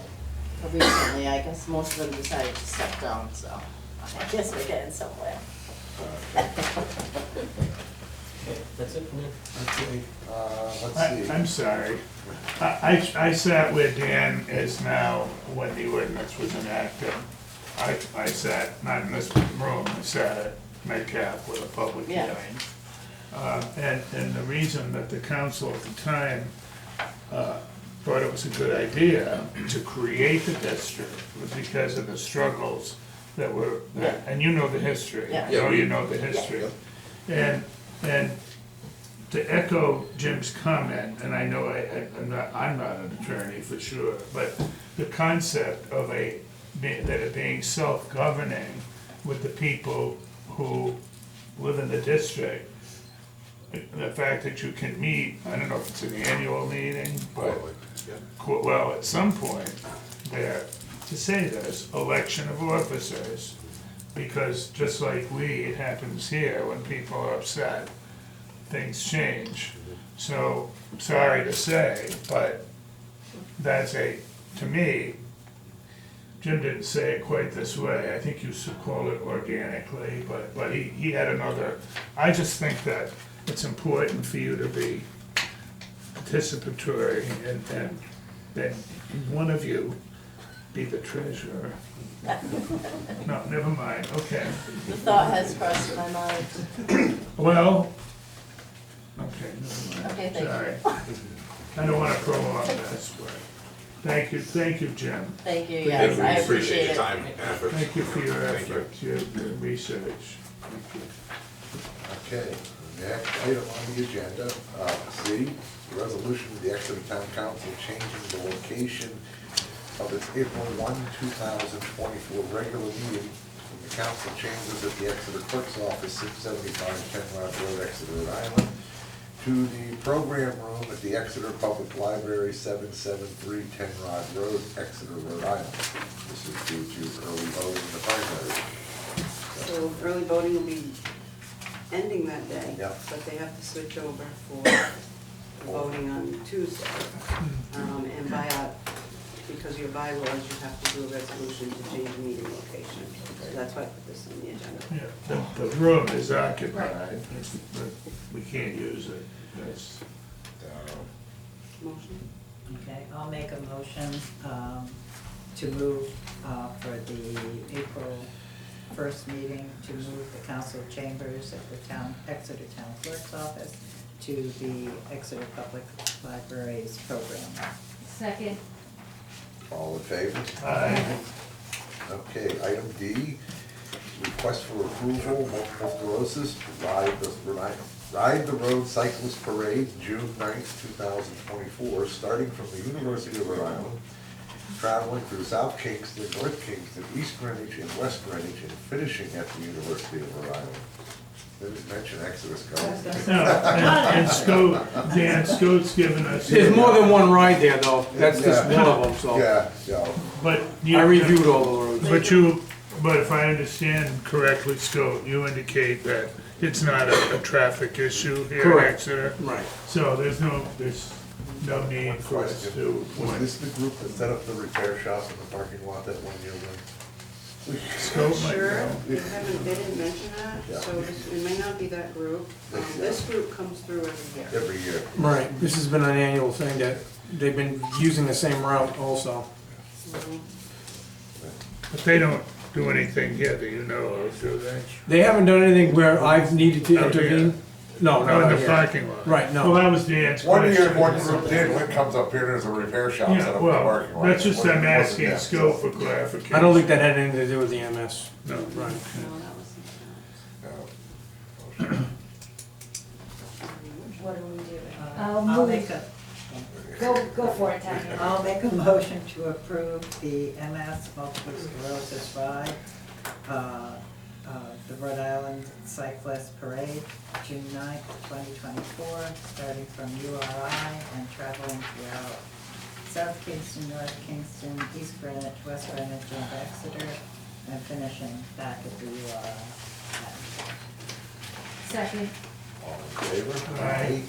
recently, I guess most of them decided to step down, so I guess we're getting somewhere. Okay, that's it for me. Okay, let's see. I'm sorry. I sat where Dan is now when the ordinance was enacted. I sat, not in this room, I sat at Metcalf with a public Yeah. hearing. And the reason that the council at the time thought it was a good idea to create the district was because of the struggles that were, and you know the history. Yeah. I know you know the history. And to echo Jim's comment, and I know I'm not an attorney for sure, but the concept of that it being self-governing with the people who live in the district, the fact that you can meet, I don't know if it's an annual meeting, but, well, at some point there, to say this, election of officers, because just like it happens here, when people are upset, things change. So, sorry to say, but that's to me, Jim didn't say it quite this way, I think you should call it organically, but he had another, I just think that it's important for you to be participatory and then one of you be the treasurer. No, never mind, okay. The thought has crossed my mind. Well, okay, never mind. Okay, thank you. Sorry. I don't wanna prolong this, but thank you, Jim. Thank you, yes, I appreciate it. and effort. Thank you for your Thank you. efforts, your research. Thank you. Okay, next item on the agenda, C, resolution of the Exeter Town Council changing the location of its April 1, 2024 regular meeting from the council chambers at the Exeter Clerk's Office, 675 Kenmount Road, Exeter, Rhode Island, to the program room at the Exeter Public Library, 773 Tenrod Road, Exeter, Rhode Island. This is due to early voting in the primary. So early voting will be ending that day. Yep. But they have to switch over for voting on Tuesday. And because your bylaws, you have to do a resolution to change the meeting location. So that's why I put this on the agenda. Yeah, the room is occupied, but we can't use it. That's, Motion? Okay, I'll make a motion to move for the April 1st meeting, to move the council chambers at the Exeter Town Clerk's office to the Exeter Public Libraries program. Second. All in favor? Aye. Okay, item D, request for approval, multiple sclerosis, Ride the Road Cyclist Parade, June 9th, 2024, starting from the University of Rhode Island, traveling through South Kingston, North Kingston, East Greenwich, and West Greenwich, and finishing at the University of Rhode Island. Didn't mention Exodus Go. no, and Scout, Dan Scout's given us. There's more than one ride there, though. That's just one of them, so. Yeah. But I reviewed all the roads. But if I understand correctly, Scout, you indicate that it's not a traffic issue here in Correct. Exeter. Right. So there's no need for us to. Was this the group that set up the repair shop in the parking lot that one year? Scout might Sure, know. they didn't mention that, Yeah. so it may not be that group. This group comes through every year. Every year. Right, this has been an annual thing that they've been using the same route also. But they don't do anything here that you know of, do they? They haven't done anything where I've needed to Out here. intervene. No, Not not in the here. parking lot. Right, no. Well, that was Dan's One year, question. one group did, Lynn comes up here, there's a repair shop set Yeah, up in the well, parking lot. that's just, I'm asking Yeah. Scout for clarification. I don't think that had anything to do with the MS. No. Right. No, that was something No. What do we do? I'll move. make a, Go for it, Tanya. I'll make a motion to approve the MS multiple sclerosis ride, the Rhode Island Cyclist Parade, June 9th, 2024, starting from URI and traveling throughout South Kingston, North Kingston, East Greenwich, West Greenwich, and Exeter, and finishing back at the URI. Second. All in favor? Aye.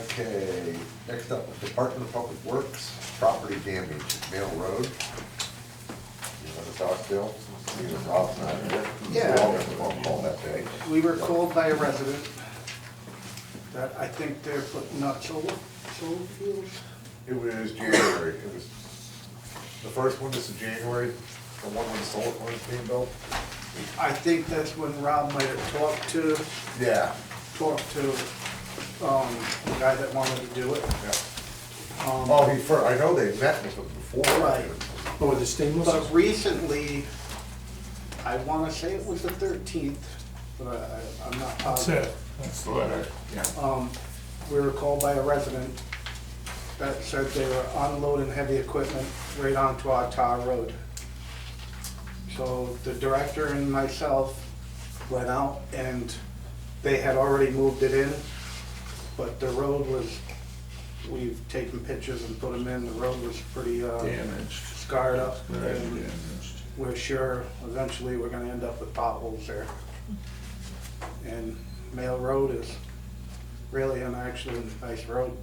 Okay, next up, Department of Public Works, property damage, Mail Road. You want to talk, Bill? See if Rob's not here. Yeah. We all got the phone call that day. We were called by a resident that I think they're putting up solar fields. It was January, it was, the first one, this is January, the one when the solar farm was being built? I think that's when Rob might have talked to Yeah. the guy that wanted to do it. Yeah. Um, Oh, I know they met with him before. Right. Oh, the stainless? But recently, I wanna say it was the 13th, but I'm not That's positive. it, that's the letter. Yeah. We were called by a resident that said they were unloading heavy equipment right onto our tar road. So the director and myself went out and they had already moved it in, but the road was, we've taken pictures and put them in, the road was pretty Damaged. scarred up. Very And damaged. we're sure eventually we're gonna end up with potholes there. And Mail Road is really actually a nice road,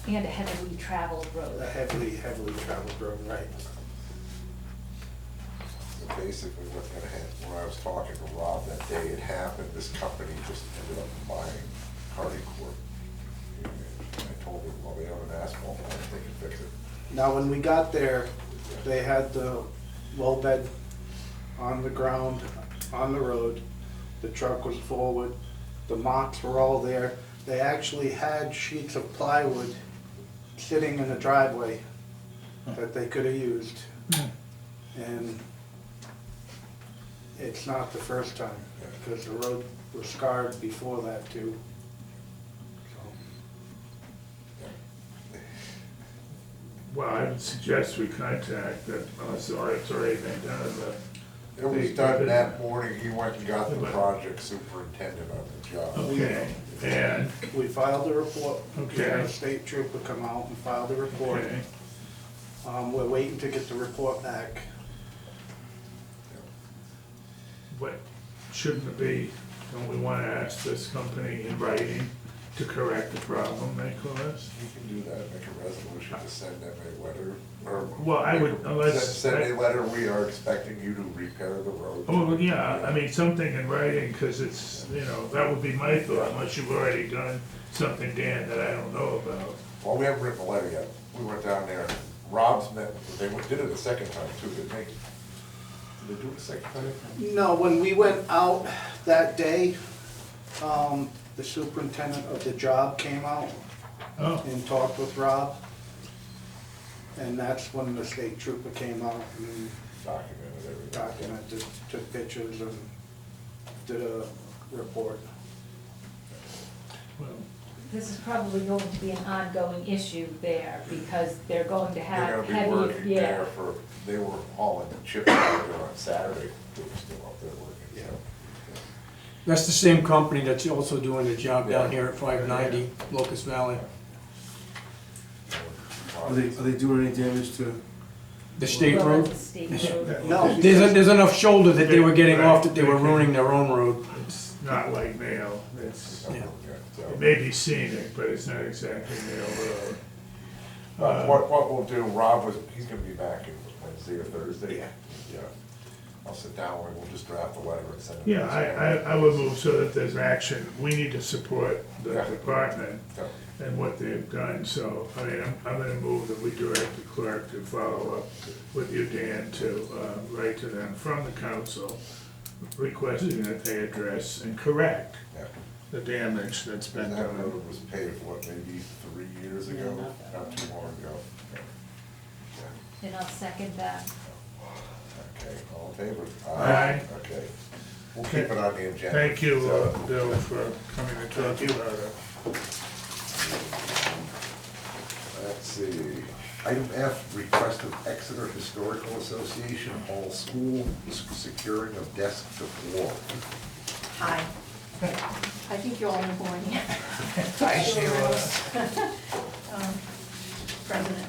And a heavily traveled road. a heavily traveled road, right? So basically what's gonna happen, when I was talking to Rob that day, it happened, this company just ended up buying Hardy Corp. And I told him, well, they have an asphalt plant, they can fix it. Now, when we got there, they had the well bed on the ground, on the road. The truck was forward, the mocks were all there. They actually had sheets of plywood sitting in the driveway that they could have used. And it's not the first time, because the road was scarred before that too. Well, I would suggest we contact that, it's already been done, It was done that morning, he went and got the project superintendent on the job. okay, and, We filed a report. We had Okay. a state trooper come out and filed a report. okay, We're waiting to get the report back. what, shouldn't it be, don't we wanna ask this company in writing to correct the problem they caused? You can do that, make a resolution to send them a letter, or. Well, I would- unless- Send a letter, we are expecting you to repair the road. Oh, well, yeah, I mean, something in writing, cause it's, you know, that would be my thought, unless you've already done something, Dan, that I don't know about. Well, we haven't written a letter yet. We went down there. Rob's met, did it a second time too, didn't they? Did they do it a second time? No, when we went out that day, the superintendent of the job came out Oh, and talked with Rob. And that's when the state trooper came out and Documented everything. documented, took pictures and did a report. well, This is probably going to be an ongoing issue there, because they're going to They're have gonna be heavy, working there yeah. for, they were hauling chips out there on Saturday. They were still up there working, so. That's the same company that's also doing the job down here at 590 Locust Valley. Are they doing any damage to? The state Well, road. that's the state road. No, There's enough shoulder that they were getting Right. off that they were ruining their own road. it's not like Mail, it's, Yeah. it may be scenic, but it's not exactly Mail Road. What we'll do, Rob was, he's gonna be back in Wednesday or Thursday. Yeah. Yeah. I'll sit down and we'll just draft a letter and send it. Yeah, I would move so that there's action, we need to support the Yeah. department Yeah. and what they've done, so, I mean, I'm gonna move that we direct the clerk to follow up with you, Dan, to, write to them from the council, requesting that they address and correct Yeah. the damage that's been And that done. road was paved, what, maybe 3 years ago, not too long ago. Yeah. And I'll second that. Okay, all in favor? Aye. Okay. We'll keep it on the agenda. Thank you, So- Bill, for coming to talk about it. Let's see, item F, request of Exeter Historical Association Hall School, securing of desk to floor. Hi. I think you all know who I am. Hi, Sheila. President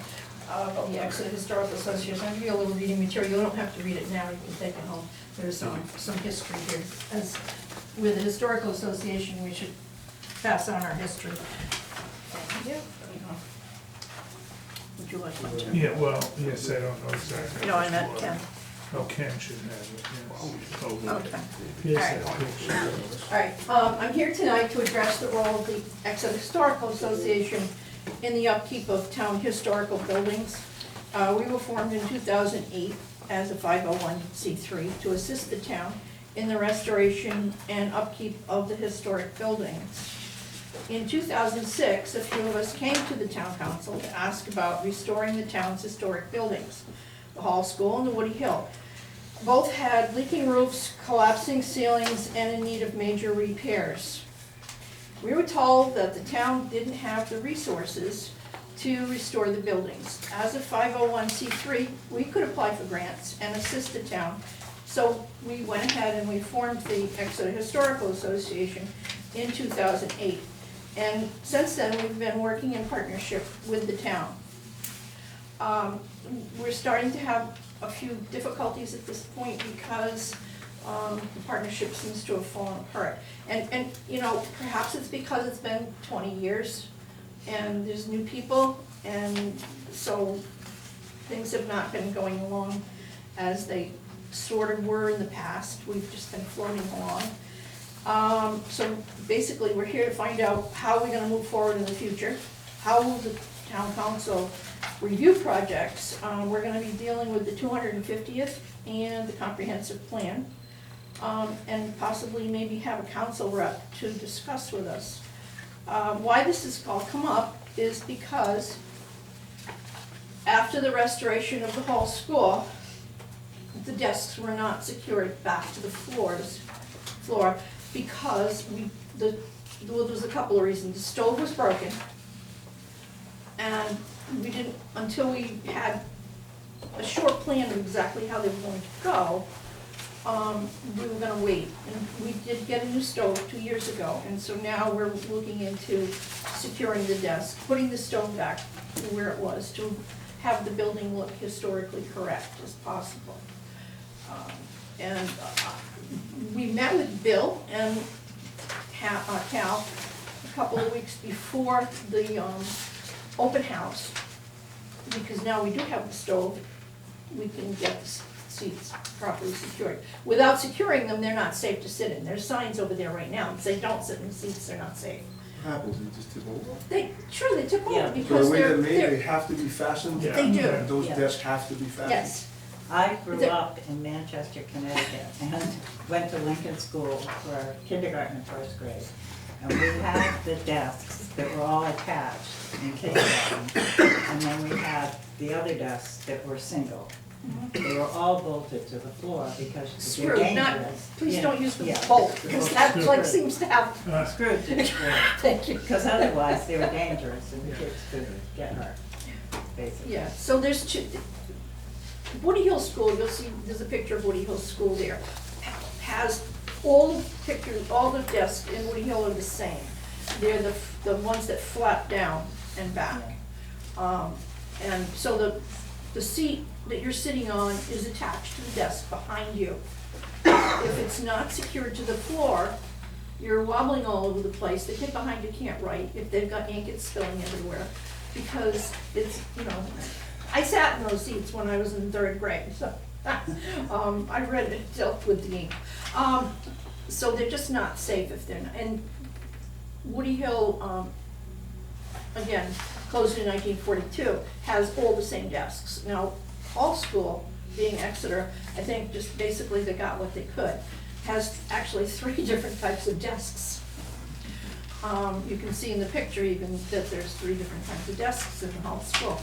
of the Exeter Historical Association. I'll give you a little reading material. You don't have to read it now, you can take it home. There's some history here. As with the Historical Association, we should pass on our history. Thank you. Would you like me to? Yeah, well, yes, I don't know exactly. No, I which meant one. Ken. Oh, Ken should have it, yes. Oh, good. Okay. Here's All that picture. All right, I'm here tonight to address the role of the Exeter Historical Association in the upkeep of town historical buildings. We were formed in 2008 as a 501c3 to assist the town in the restoration and upkeep of the historic buildings. In 2006, a few of us came to the town council to ask about restoring the town's historic buildings, the Hall School and the Woody Hill. Both had leaking roofs, collapsing ceilings, and in need of major repairs. We were told that the town didn't have the resources to restore the buildings. As a 501c3, we could apply for grants and assist the town. So we went ahead and we formed the Exeter Historical Association in 2008. And since then, we've been working in partnership with the town. We're starting to have a few difficulties at this point because the partnership seems to have fallen apart. And you know, perhaps it's because it's been 20 years and there's new people, and so things have not been going along as they sort of were in the past. We've just been floating along. So basically, we're here to find out how we're gonna move forward in the future. How will the town council review projects? We're gonna be dealing with the 250th and the comprehensive plan. And possibly maybe have a council rep to discuss with us. Why this has all come up is because after the restoration of the whole school, the desks were not secured back to the floor because there was a couple of reasons. The stove was broken, and we didn't, until we had a short plan of exactly how they were going to go, we were gonna wait. And we did get a new stove 2 years ago, and so now we're looking into securing the desk, putting the stove back to where it was, to have the building look historically correct as possible. And we met with Bill and Cal a couple of weeks before the open house, because now we do have the stove, we can get the seats properly secured. Without securing them, they're not safe to sit in. There's signs over there right now that say don't sit in the seats, they're not safe. What happens, they just tip over? They tip Yeah. over So because the way they're they're, made, they they're, have to be fastened? They do. Those Yeah. desks have to be fastened? yes. I grew There- up in Manchester, Connecticut, and went to Lincoln School for kindergarten and first grade. And we had the desks that were all attached in kindergarten, and then we had the other desks that were single. They were all bolted to the floor because they're Screwed, not, dangerous. please Yeah, don't use the yeah. bolt, because that Screwed. like seems to have, Screwed to the floor, thank you. because otherwise they were dangerous and the kids could get hurt, basically. Yeah, so there's two, Woody Hill School, you'll see, there's a picture of Woody Hill School there, has all the pictures, all the desks in Woody Hill are the same. They're the ones that flap down and back. And so the seat that you're sitting on is attached to the desk behind you. If it's not secured to the floor, you're wobbling all over the place. The kid behind you can't write if they've got ink, it's spilling everywhere. Because it's, you know, I sat in those seats when I was in third grade, so, I read it, dealt with the ink. So they're just not safe if they're not, and Woody Hill, again, closed in 1942, has all the same desks. Now, Hall School, being Exeter, I think just basically they got what they could, has actually 3 different types of desks. You can see in the picture even that there's 3 different kinds of desks in Hall School.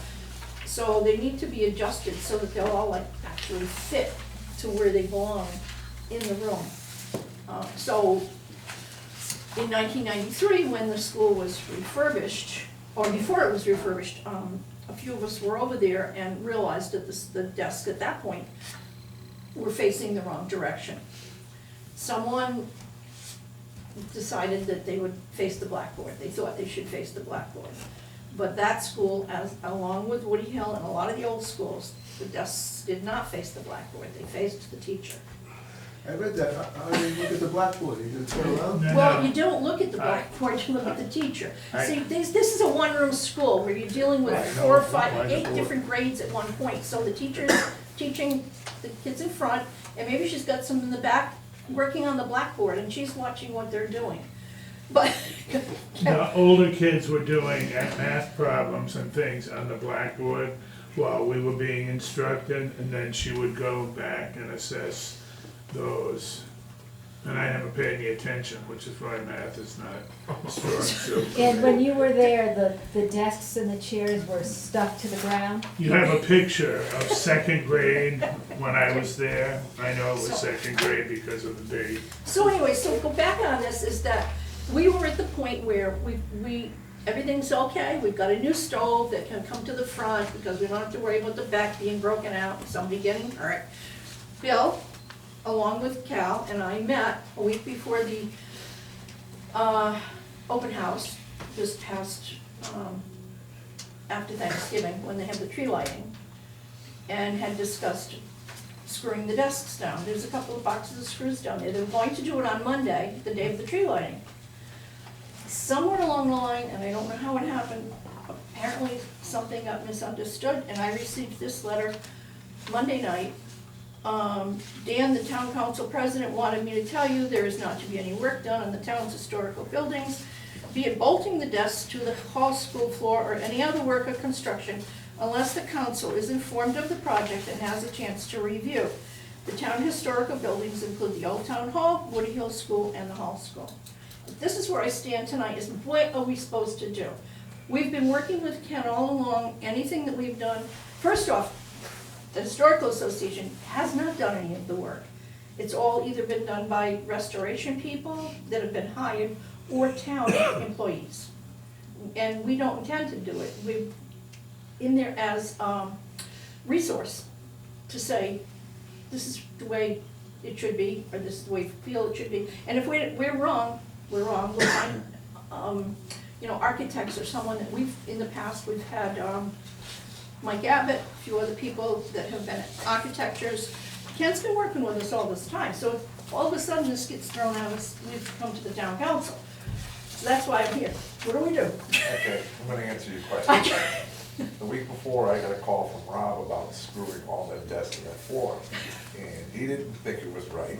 So they need to be adjusted so that they'll all like actually fit to where they belong in the room. So in 1993, when the school was refurbished, or before it was refurbished, a few of us were over there and realized that the desks at that point were facing the wrong direction. Someone decided that they would face the blackboard. They thought they should face the blackboard. But that school, along with Woody Hill and a lot of the old schools, the desks did not face the blackboard. They faced the teacher. I read that, how do you look at the blackboard, you gonna turn around? No, Well, no. you don't look at the blackboard, you look at the teacher. I- See, this is a one-room school where you're dealing with Right. 4 or No, 5, I 8 know. different grades at one point. So the teacher's teaching the kids in front, and maybe she's got some in the back working on the blackboard, and she's watching what they're doing. But, The older kids were doing math problems and things on the blackboard while we were being instructed, and then she would go back and assess those. And I never paid any attention, which is why math is not a strong suit. And when you were there, the desks and the chairs were stuck to the ground? You have a picture of second grade when I was there. I know it was second grade because of the date. so anyway, so go back on this, is that we were at the point where everything's okay. We've got a new stove that can come to the front because we don't have to worry about the back being broken out and somebody getting hurt. Bill, along with Cal, and I met a week before the open house, this past, after Thanksgiving, when they had the tree lighting, and had discussed screwing the desks down. There's a couple of boxes of screws down there. They were going to do it on Monday, the day of the tree lighting. Somewhere along the line, and I don't know how it happened, apparently something got misunderstood, and I received this letter Monday night. Dan, the town council president, wanted me to tell you there is not to be any work done on the town's historical buildings, be it bolting the desks to the hall school floor or any other work of construction, unless the council is informed of the project and has a chance to review. The town historical buildings include the Old Town Hall, Woody Hill School, and the Hall School. This is where I stand tonight, is what are we supposed to do? We've been working with Ken all along. Anything that we've done, first off, the Historical Association has not done any of the work. It's all either been done by restoration people that have been hired or town employees. And we don't intend to do it. We're in there as resource to say, this is the way it should be, or this is the way we feel it should be. And if we're wrong, we're wrong. We'll find, architects or someone that in the past, we've had Mike Abbott, a few other people that have been architectures, Ken's been working with us all this time, so if all of a sudden this gets thrown out, we've come to the town council. So that's why I'm here. What do we do? Okay, I'm gonna answer your question. The week before, I got a call from Rob about screwing all that desks in that floor, and he didn't think it was right.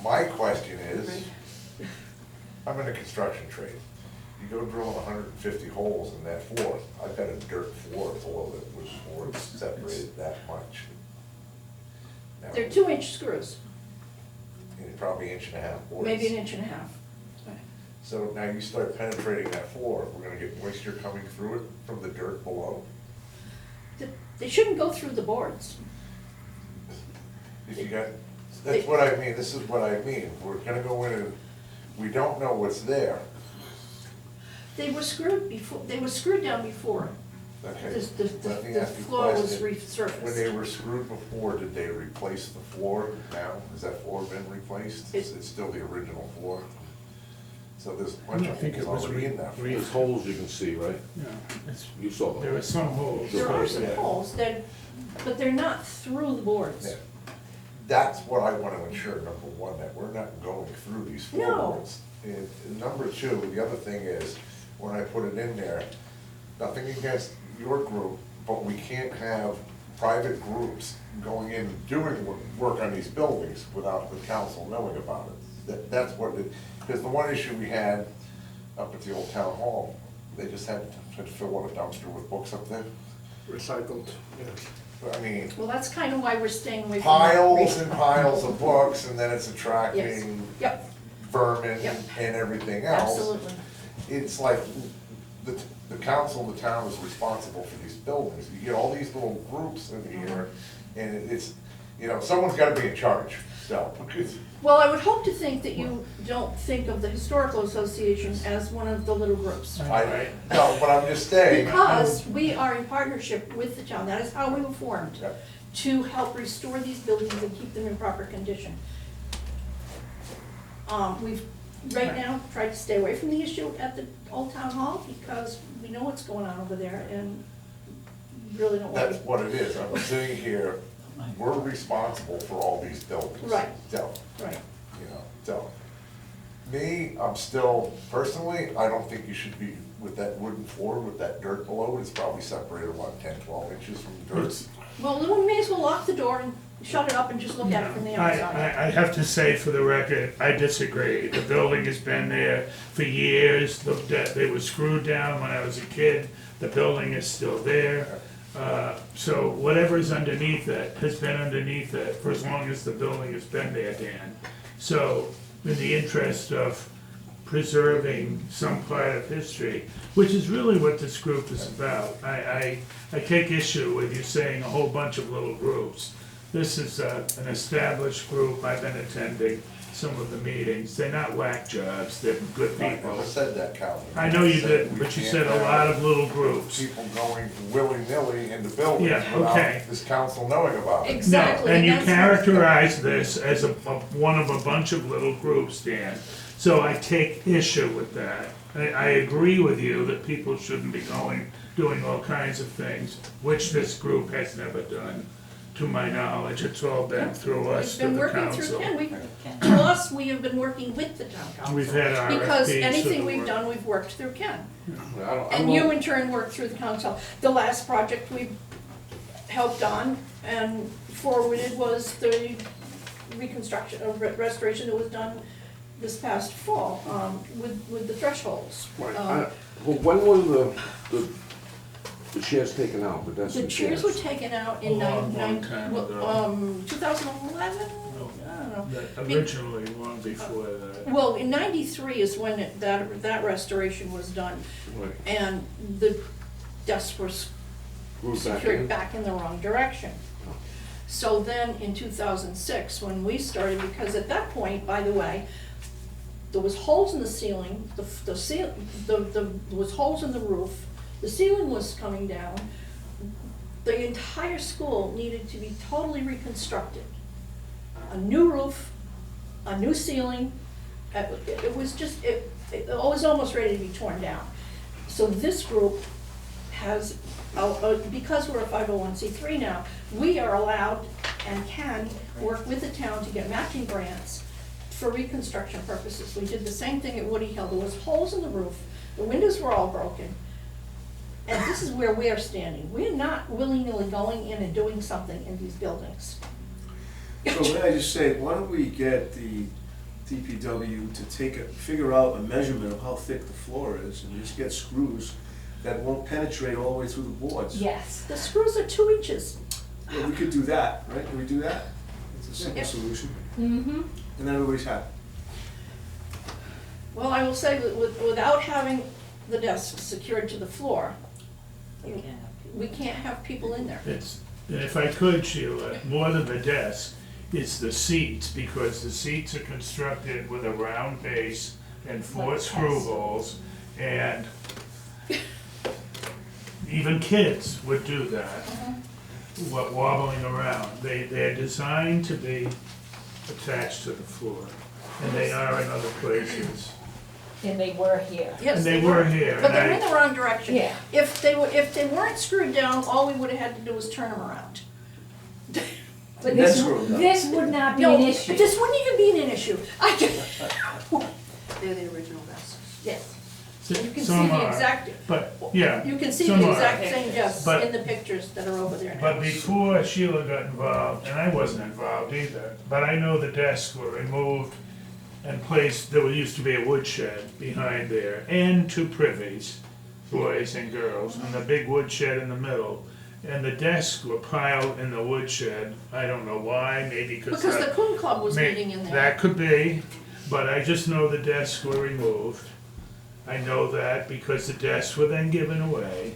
My question is, I'm in a construction trade. You go drilling 150 holes in that floor, I've got a dirt floor below it with boards separated that much. Now, They're 2-inch screws, and probably 1.5 boards. maybe 1.5 inches. So now you start penetrating that floor, we're gonna get moisture coming through it from the dirt below. They shouldn't go through the boards. If you got, that's what I mean, this is what I mean, we're gonna go in and, we don't know what's there. They were screwed before, they were screwed down before. Okay, The let me the ask you a floor was question. When they resurfaced. were screwed before, did they replace the floor now? Has that floor been replaced? It's still the original floor? So there's a bunch I of think it holes was already in that. re- There's holes you can see, right? Yeah, it's, You saw them. there are some holes. There are some Yeah. holes, but they're not through the boards. Yeah. That's what I want to ensure, number one, that we're not going through these No. floorboards. And number two, the other thing is, when I put it in there, nothing against your group, but we can't have private groups going in and doing work on these buildings without the council knowing about it. That's what it, because the one issue we had up at the old town hall, they just had to fill up a dumpster with books up there. Recycled, yes. I mean, Well, that's kind of why we're staying away from. piles and piles of books, and then it's attracting Yep, vermin Yep. and everything else. absolutely. It's like, the council, the town is responsible for these buildings. You get all these little groups in here, and it's, you know, someone's gotta be in charge, so. Well, I would hope to think that you don't think of the Historical Association as one of the little groups. No, but I'm just saying. Because we are in partnership with the town, that is how we were formed, Yep. to help restore these buildings and keep them in proper condition. We've, right now, tried to stay away from the issue at the old town hall, because we know what's going on over there, and really don't want That's to. what it is. I'm sitting here, we're responsible for all these buildings. Right. So, Right. you know, so. Me, I'm still, personally, I don't think you should be with that wooden floor with that dirt below it. It's probably separated, what, 10, 12 inches from the dirt? Well, then we may as well lock the door and shut it up and just look at it from the outside. I have to say for the record, I disagree. The building has been there for years. They were screwed down when I was a kid. The building is still there. So whatever is underneath it has been underneath it for as long as the building has been there, Dan. So in the interest of preserving some part of history, which is really what this group is about. I take issue with you saying a whole bunch of little groups. This is an established group. I've been attending some of the meetings. They're not whack jobs, they're good I people. never said that, Calvin. I know you said didn't, we but you can't said a have lot of little groups. People going willy-nilly into buildings Yeah, okay. without this council knowing about it. Exactly. No, and you that's- characterize this as one of a bunch of little groups, Dan. So I take issue with that. I agree with you that people shouldn't be doing all kinds of things, which this group has never done, to my knowledge. It's all been through us, We've to been the working through council. Ken, plus we have been working with the town council. We've had RFPs Because for anything the we've work. done, we've worked through Ken. I And won't- you in turn worked through the council. The last project we helped on and forwarded was the reconstruction, restoration that was done this past fall, with the thresholds. Right, well, when were the chairs taken out, the desks The and chairs chairs? were taken out A in long time ago. 2011? I don't know. Originally, long before that. Well, in '93 is when that restoration was done, Right. and the desks were Moved back secured in? back in the wrong direction. So then in 2006, when we started, because at that point, by the way, there was holes in the ceiling, there was holes in the roof, the ceiling was coming down. The entire school needed to be totally reconstructed. A new roof, a new ceiling, it was just, it was almost ready to be torn down. So this group has, because we're a 501c3 now, we are allowed and can work with the town to get matching grants for reconstruction purposes. We did the same thing at Woody Hill. There was holes in the roof, the windows were all broken. And this is where we are standing. We're not willy-nilly going in and doing something in these buildings. So may I just say, why don't we get the DPW to figure out a measurement of how thick the floor is, and just get screws that won't penetrate all the way through the boards? Yes. The screws are 2 inches. Well, we could do that, right? Can we do that? It's a simple Yep. solution, Mm-hmm. and then everybody's happy. Well, I will say, without having the desks secured to the floor, You can't have people. we can't have people in there. It's, and if I could, Sheila, more than the desk, it's the seats, because the seats are constructed with a round base and 4 Like screw tests. holes, and even kids would do that, wobbling around. They're designed to be attached to the floor, and they are in other places. And they were here. Yes, And they were here, But and they're I- in the wrong direction. Yeah. If they weren't screwed down, all we would have had to do was turn them around. But And this, then screw 'em down. this would not be No, an issue. this wouldn't even be an issue. They're the original desks. Yes, you can see Some the are, exact, but, yeah. you can see some the are. exact same desks But- in the pictures that are over there now. But before Sheila got involved, and I wasn't involved either, but I know the desks were removed and placed, there used to be a woodshed behind there, and 2 privies, boys and girls, and the big woodshed in the middle. And the desks were piled in the woodshed, I don't know why, maybe because. Because the Coon Club was meeting in there. That could be, but I just know the desks were removed. I know that because the desks were then given away,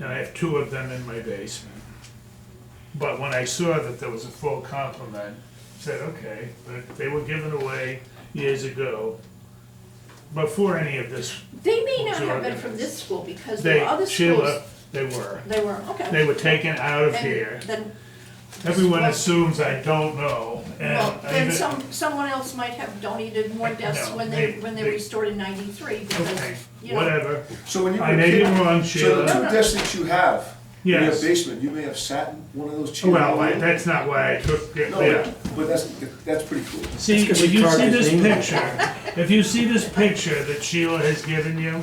and I have 2 of them in my basement. But when I saw that there was a full complement, I said, okay, but they were given away years ago, before any of this. They may not was have been from organized. this school, because there were other Sheila, schools. they were. They were, okay. They were taken out of And here. Then, Everyone assumes I don't know, and well, I then even- someone else might have donated more desks No, when they- they restored in '93, because, Okay, you know. whatever. So when you I were may be kid- wrong, So Sheila. the 2 desks that you have in your Yes. basement, you may have sat in one of those chairs. Well, that's not why I took it, No, yeah. but that's pretty cool. See, That's 'cause when he you carved see his this name on it. picture, if you see this picture that Sheila has given you,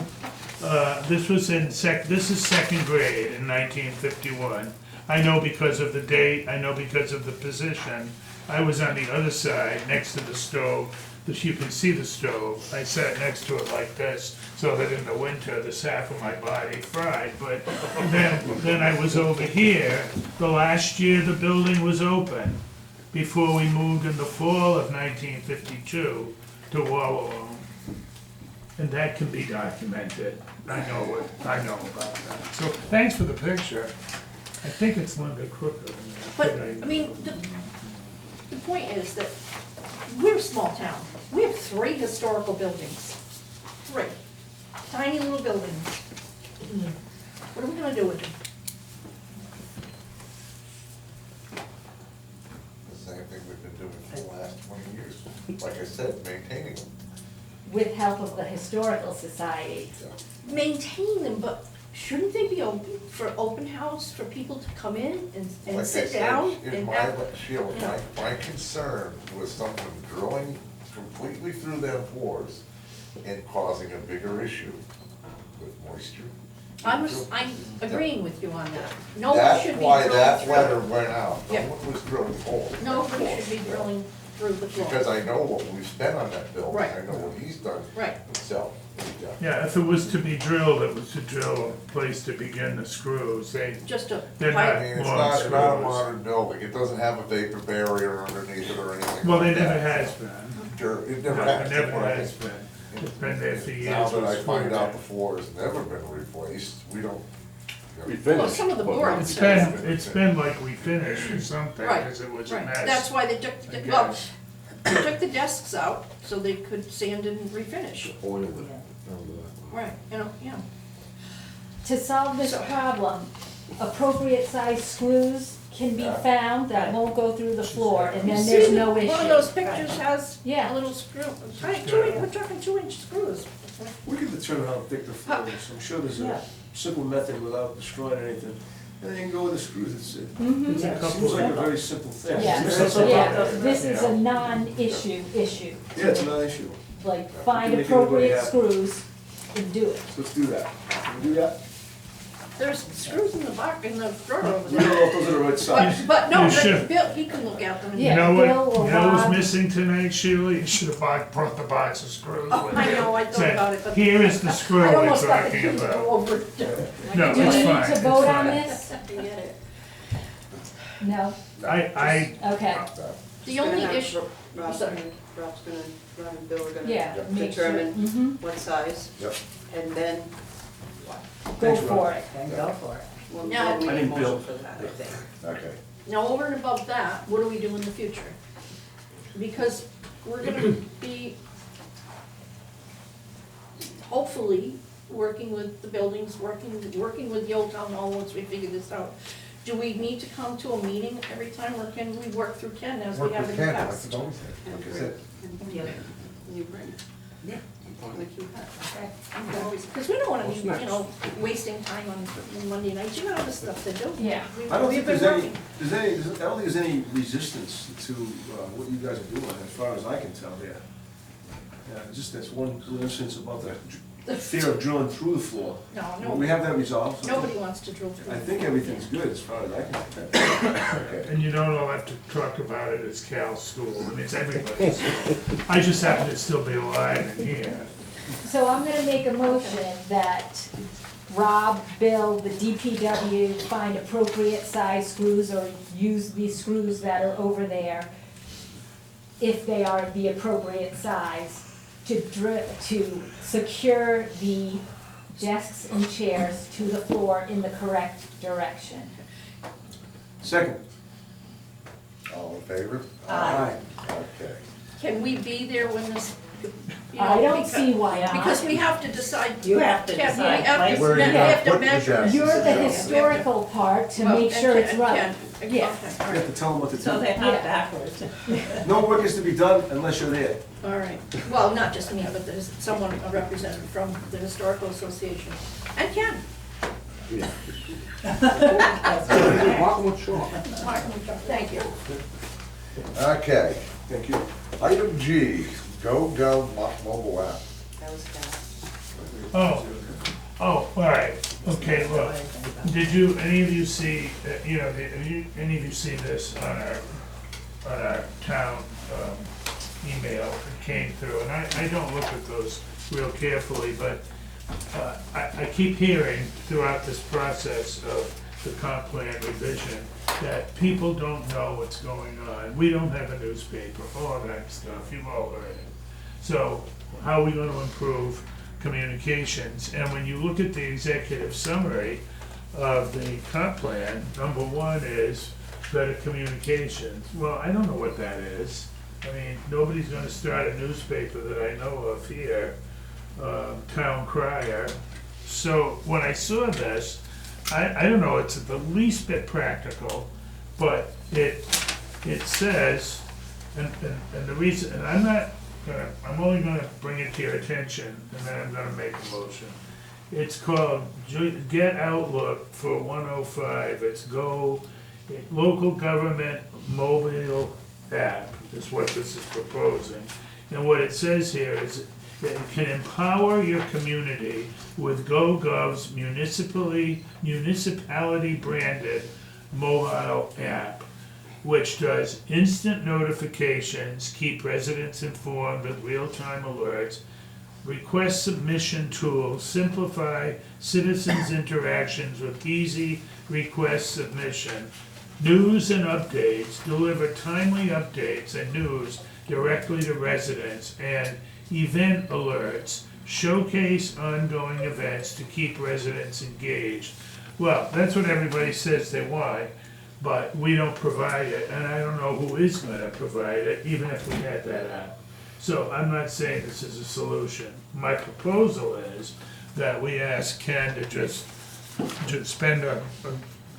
this was this is 2nd grade in 1951. I know because of the date, I know because of the position. I was on the other side, next to the stove, that you can see the stove. I sat next to it like this, so that in the winter, this half of my body fried. But then I was over here, the last year the building was open, before we moved in the fall of 1952 to Wallalow. And that can be documented. I know about that. So thanks for the picture. I think it's Linda Crooker. But, I mean, the point is that we're a small town. We have 3 historical buildings. 3. Tiny little buildings. What are we gonna do with them? The same thing we've been doing for the last 20 years. Like I said, maintaining them. With help of the Historical Society. Maintain them, but shouldn't they be open for open house, for people to come in Like I and sit said, down in and my, have? Sheila, you know. my concern was someone drilling completely through them floors and causing a bigger issue with moisture. I'm agreeing with you on that. No one should That's be why drilling that through. letter went out. No Yeah. one was drilling holes. Nobody should be drilling through the floor. Because I know what we've spent on that building. Right. I know what he's done. Right. So, yeah. Yeah, if it was to be drilled, it was to drill a place to begin the screws. Just a They're pipe. I mean, it's long not a screws. modern building. It doesn't have a vapor barrier underneath it or anything. Well, like it never that. has been. Sure, it never No, has. it never That's what I has think. been. It's been there for years. Now that I with find out school. the floor has never been replaced, we don't. Well, some of the boards. It's been like we finished or something, Right, because it was a right. mess. That's why they took, I well, guess. they took the desks out so they could sand and refinish. Right, you know, yeah. To solve this problem, appropriate size screws can be found that won't go through the floor, and You then see there's that no issue. One of those pictures has Yeah. a little screw, right, we're talking 2-inch screws. We can determine how thick the floor is. I'm sure there's Yeah. a simple method without destroying anything. and then go with the screws, it's, Mhm. it seems like a very simple thing. Yeah, this is a non-issue issue. Yeah, it's not an issue. Like, Can find make everybody appropriate happy. screws and do it. So let's do that. Can we do that? There's screws in the box, in the drawer over We don't know there. if those are the right size. But no, You but should. Bill, he can look at them. You Yeah, know Bill what, or you know what's Rob. missing tonight, Sheila? You should have brought the box of screws Oh, with I you. know, I thought Said, about it, but. here is the screw I we're almost got the talking kids to about. go over. No, Do it's we need fine, to it's vote on fine. this? Get it. No? I, Okay, The only issue, Rob's sorry. gonna, Rob and Bill are gonna yeah, make sure, determine what size, Yep. and then, go for it. Then go for it. well, Now- then we I need a think Bill- motion for that, I think. Okay. now over and above that, what do we do in the future? Because we're gonna be hopefully working with the buildings, working with the Old Town Hall once we figure this out. Do we need to come to a meeting every time, or can we work through Ken as we Work have with in the Ken, like past? it's always said, like I said. And you bring it. Yeah. Like you have. Because we don't wanna be, wasting time on Monday nights, you know the stuff they do. Yeah. I don't We've think been I don't working. think there's any resistance to what you guys are doing, as far as I can tell here. Yeah, just that's one little instance about the fear of drilling through the floor. No, We have that resolved. nobody wants to drill through. I think everything's good as far as I can tell. Okay. and you don't all have to talk about it as Cal's school, I mean, it's everybody's school. I just happen to still be alive and here. So I'm gonna make a motion that Rob, Bill, the DPW find appropriate size screws or use these screws that are over there, if they are the appropriate size, to secure the desks and chairs to the floor in the correct direction. Second. All in favor? Aye. Okay. Can we be there when this, I don't because- see why not. Because we have to decide. You have to Ken, we decide have to- place. Where we you have gonna to put the measure desks? it. You're the Yeah. historical part to Well, make and sure Ken- it's right. Ken- Yeah. okay, all You right. have to tell them what to So do. they Yeah. have backwards. No work is to be done unless you're there. All right, well, not just me, but there's someone, a representative from the Historical Association, and Ken. Martin, thank you. Okay. Thank you. Item G, GoGov mobile app. That was Cal. Oh, all right, okay, look, did you, any of you see, any of you see this on our town, email that came through? And I don't look at those real carefully, but, I keep hearing throughout this process of the comp plan revision that people don't know what's going on. We don't have a newspaper, all that stuff, you've all heard it. So, how are we gonna improve communications? And when you look at the executive summary of the comp plan, number one is better communications. Well, I don't know what that is. I mean, nobody's gonna start a newspaper that I know of here, Town Crier. So when I saw this, I don't know, it's the least bit practical, but it says, and the reason, and I'm only gonna bring it to your attention, and then I'm gonna make a motion. It's called Get Outlook for 105, it's local government mobile app, is what this is proposing. And what it says here is that it can empower your community with GoGov's municipality branded mobile app, which does instant notifications, keep residents informed with real-time alerts, request submission tools, simplify citizens' interactions with easy request submission, news and updates, deliver timely updates and news directly to residents, and event alerts, showcase ongoing events to keep residents engaged. Well, that's what everybody says they want, but we don't provide it, and I don't know who is gonna provide it, even if we had that app. So I'm not saying this is a solution. My proposal is that we ask Ken to just spend a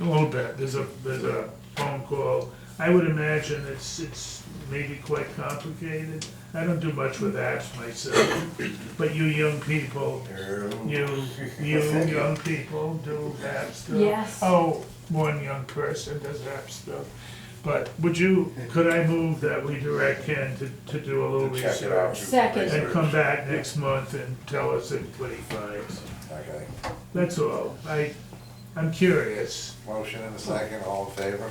little bit. There's a phone call. I would imagine it's maybe quite complicated. I don't do much with apps myself, but you young people, you young people do app stuff. Yes. Oh, one young person does app stuff. But could I move that we direct Ken to do a little To check it out. research? Second. And come back next month and tell us what he finds. Okay. That's all. I'm curious. Motion and a second, all in favor?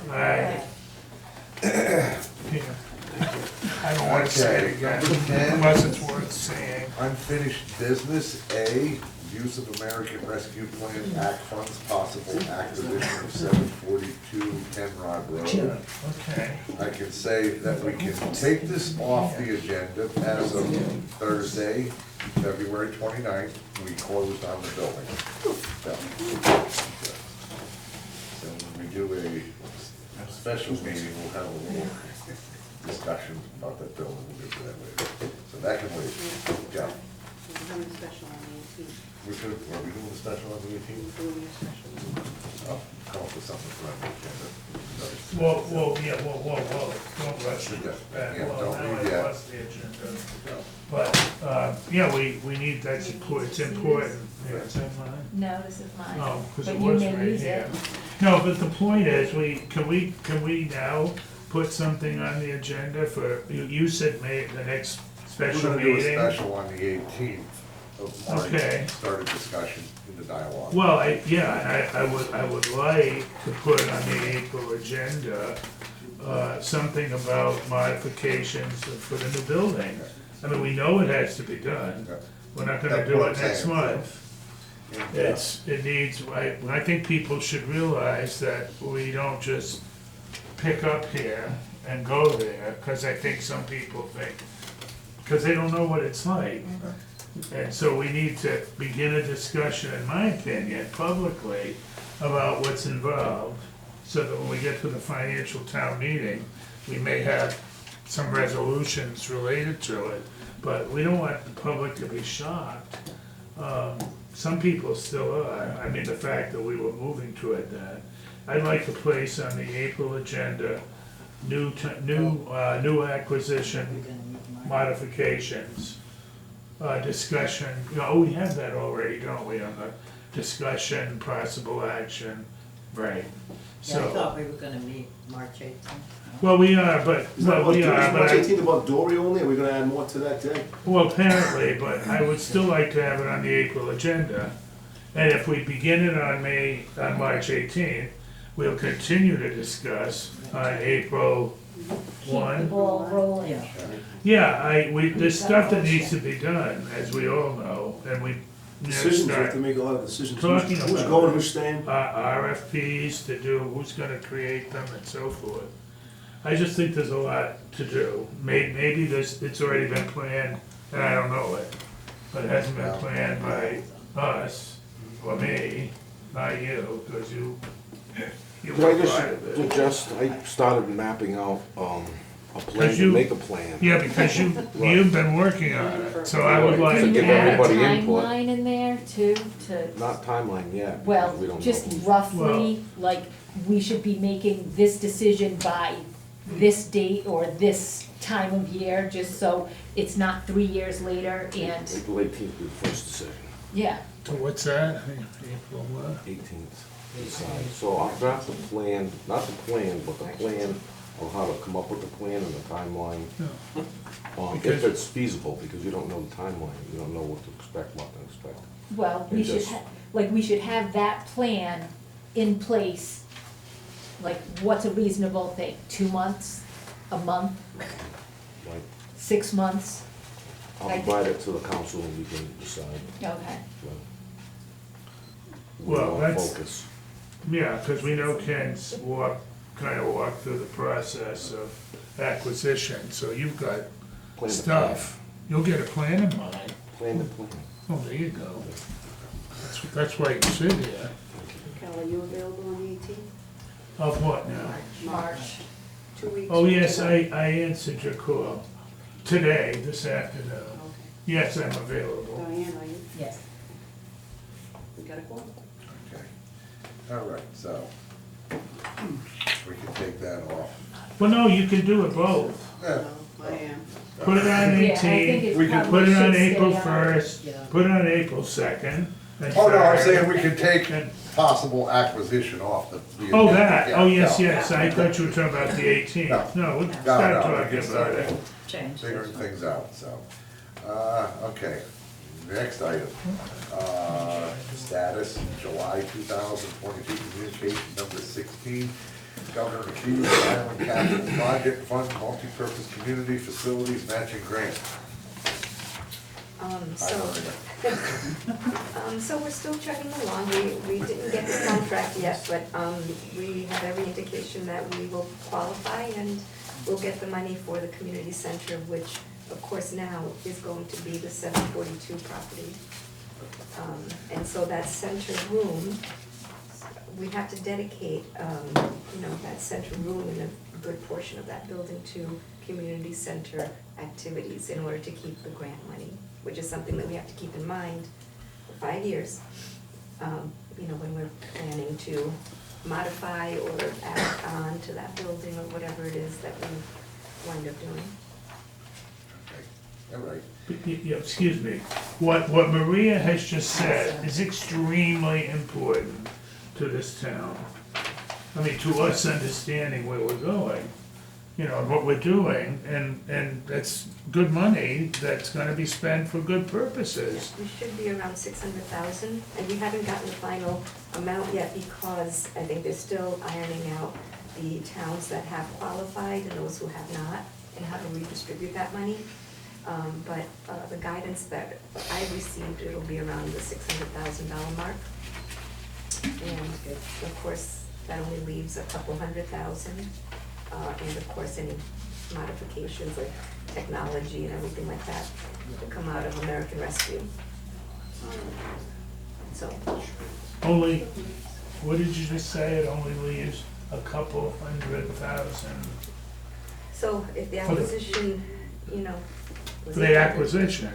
I don't want to say it again, Okay. unless it's worth saying. Unfinished business, A, use of American Rescue Plan Act funds, possible acquisition of 742 Kenrod Road. Okay. I can say that we can take this off the agenda as of Thursday, February 29th. We closed on the building. So when we do a special meeting, we'll have a little discussion about that building. We'll get to that later. So that can wait. Yeah. We're having a special on the 18th. Are we doing the special on the 18th? We're doing a special. I'll come up with something for the agenda. Whoa, don't rush it. Yeah, Well, don't now read I yet. lost the agenda. But, yeah, we need, that's important, it's important. Yeah, is that mine? No, this is mine. Oh, because But it you was may right use here. it. No, but the point is, can we now put something on the agenda for, you said the next We're special gonna do a meeting? special on the 18th of March. Okay. Start a discussion in the dialogue. Well, I would like to put on the April agenda, something about modifications for the new building. I mean, we know it has to be done. We're not gonna That's do what it I'm next saying. month. It needs, I think people should realize that we don't just pick up here and go there, because I think some people think, because they don't know what it's like. And so we need to begin a discussion, in my opinion, publicly, about what's involved, so that when we get to the financial town meeting, we may have some resolutions related to it, but we don't want the public to be shocked. Some people still are, I mean, the fact that we were moving toward that. I'd like to place on the April agenda, new acquisition modifications, discussion, we have that already, don't we, on the discussion, possible action, right? Yeah, I So, thought we were gonna meet March 18th. well, we are, but, Is that well, we about, are, is but March I, 18th about Dory only? Are we gonna add more to that day? well, apparently, but I would still like to have it on the April agenda. And if we begin it on March 18th, we'll continue to discuss on April Keep the 1. ball rolling. Yeah, there's stuff that needs to be done, as we all know, and we never Decisions, we have to start make a lot of decisions. talking Who's about going, it. who's staying? RFPs to do, who's gonna create them and so forth. I just think there's a lot to do. Maybe it's already been planned, and I don't know it, but it hasn't been planned by us, or me, not you, because you Could I were just part of it. suggest, I started mapping out, a plan Because to you- make a plan. Yeah, because you've been working on it, so I would like To Can give you add a everybody input. timeline in there too, to, Not timeline yet, well, because we don't know. just who's- roughly, like, we should be making this decision by this date or this time of year, just so it's not 3 years later and, April 18th be the first decision, yeah. So what's that? April what? 18th. Decide. So I'll draft the plan, not the plan, but the plan of how to come up with the plan and the timeline. If Because- it's feasible, because you don't know the timeline, you don't know what to expect, what to expect. Well, we And should, just- we should have that plan in place, like, what's a reasonable thing, 2 months, a month, Like, 6 months? I'll I think- provide it to the council and we can decide. Okay. Well, that's- Focus. Yeah, because we know Ken's kind of walked through the process of acquisition, so you've got Plan the stuff. You'll get a plan in mind. Plan the plan. Oh, there you go. That's why you sit here. Cal, are you available on the 18th? Of what now? March. 2 weeks. Oh, from yes, tonight. I answered your call. Today, this afternoon. Okay. Yes, I'm available. Diane, are you? Yes. We got a call? Okay. All right, so we can take that off. Well, no, you can do it both. Yeah. No, I am. put it on Yeah, I think 18, it We can probably put it on should stay April on. 1st, Yeah. put it on April 2nd. and Oh, no, I'm third. saying we can take possible acquisition off the. Oh, agenda. that, Yeah, oh, yes, no. yes, I thought you were talking about the 18th. No, we'll No, start no, we talking can about start it. Change. figuring things out, so. Okay, next item. Status, July 2022, communication number 16. Governor McKee, Island Capital Project Fund, Multi-Purpose Community Facilities Matching Grant. So we're still chugging along. We didn't get the contract yet, but we have every indication that we will qualify and we'll get the money for the community center, which of course now is going to be the 742 property. And so that center room, we have to dedicate, that center room and a good portion of that building to community center activities in order to keep the grant money, which is something that we have to keep in mind for 5 years, when we're planning to modify or add on to that building or whatever it is that we wind up doing. All right. Yeah, excuse me, what Maria has just said is extremely important to this town. I mean, to us understanding where we're going, and what we're doing, and that's good money that's gonna be spent for good purposes. We should be around 600,000, and we haven't gotten the final amount yet because I think they're still ironing out the towns that have qualified and those who have not, and how to redistribute that money. But the guidance that I received, it'll be around the $600,000 mark. And of course, that only leaves a couple $100,000. And of course, any modifications like technology and everything like that to come out of American Rescue. So, Only, what did you just say, it only leaves a couple $100,000 so if the For the- acquisition, was for the acquisition?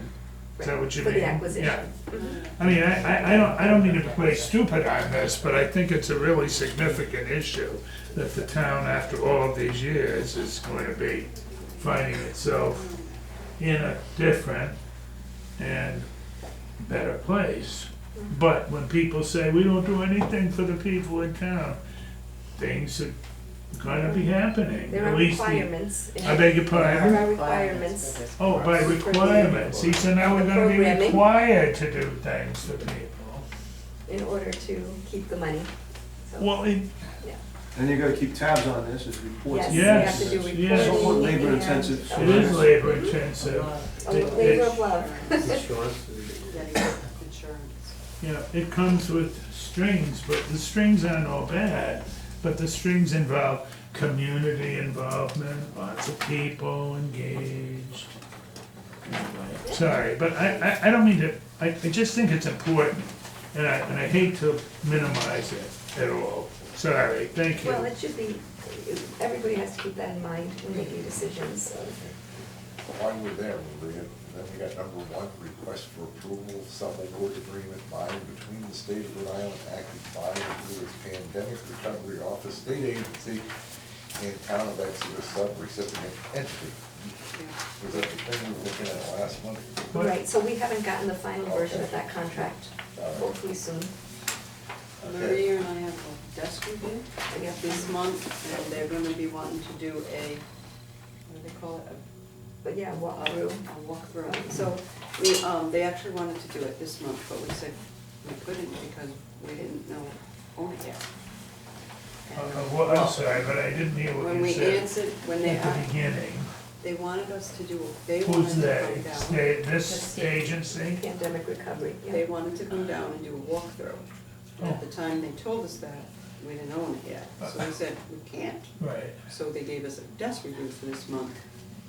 Is that what you mean? For the acquisition. Yeah. Mhm. I mean, I don't mean to play stupid on this, but I think it's a really significant issue that the town, after all of these years, is going to be finding itself in a different and better place. But when people say, we don't do anything for the people in town, things are gonna be happening. There At are least the- requirements. I beg your pardon? There are requirements. Oh, by requirements, see, so now we're gonna be Programming. required to do things for people. In order to keep the money. So, Well, yeah. And you gotta keep tabs on this, it's reports. Yes, we have to do Yes, reporting. yes. Somewhat labor intensive. It is labor intensive. A labor of love. It comes with strings, but the strings aren't all bad, but the strings involve community involvement, lots of people engaged. Anyway, sorry, but I don't mean to, I just think it's important, and I hate to minimize it at all. Sorry, thank you. Well, it should be, everybody has to keep that in mind when making decisions. While we're there, Maria, then we got number 1, request for approval, sub-award agreement by and between the state of Rhode Island acting by and through its pandemic recovery office, state agency, and town of Exeter sub-recipient entity. Was that the thing we were looking at last month? Right, so we haven't gotten the final version of that contract, hopefully soon. Maria and I have a desk review this month, and they're gonna be wanting to do a, what do they call it? But yeah, walkthrough. A walkthrough. So they actually wanted to do it this month, but we said we couldn't because we didn't know own it yet. Well, I'm sorry, but I didn't hear what When you we said answered, when they, at the beginning. they wanted us to do, they wanted Who's to they? come down. This agency? Pandemic recovery, yeah. They wanted to come down and do a walkthrough. And at the time they told us that, we didn't own it yet. So we said, we can't. Right. So they gave us a desk review for this month.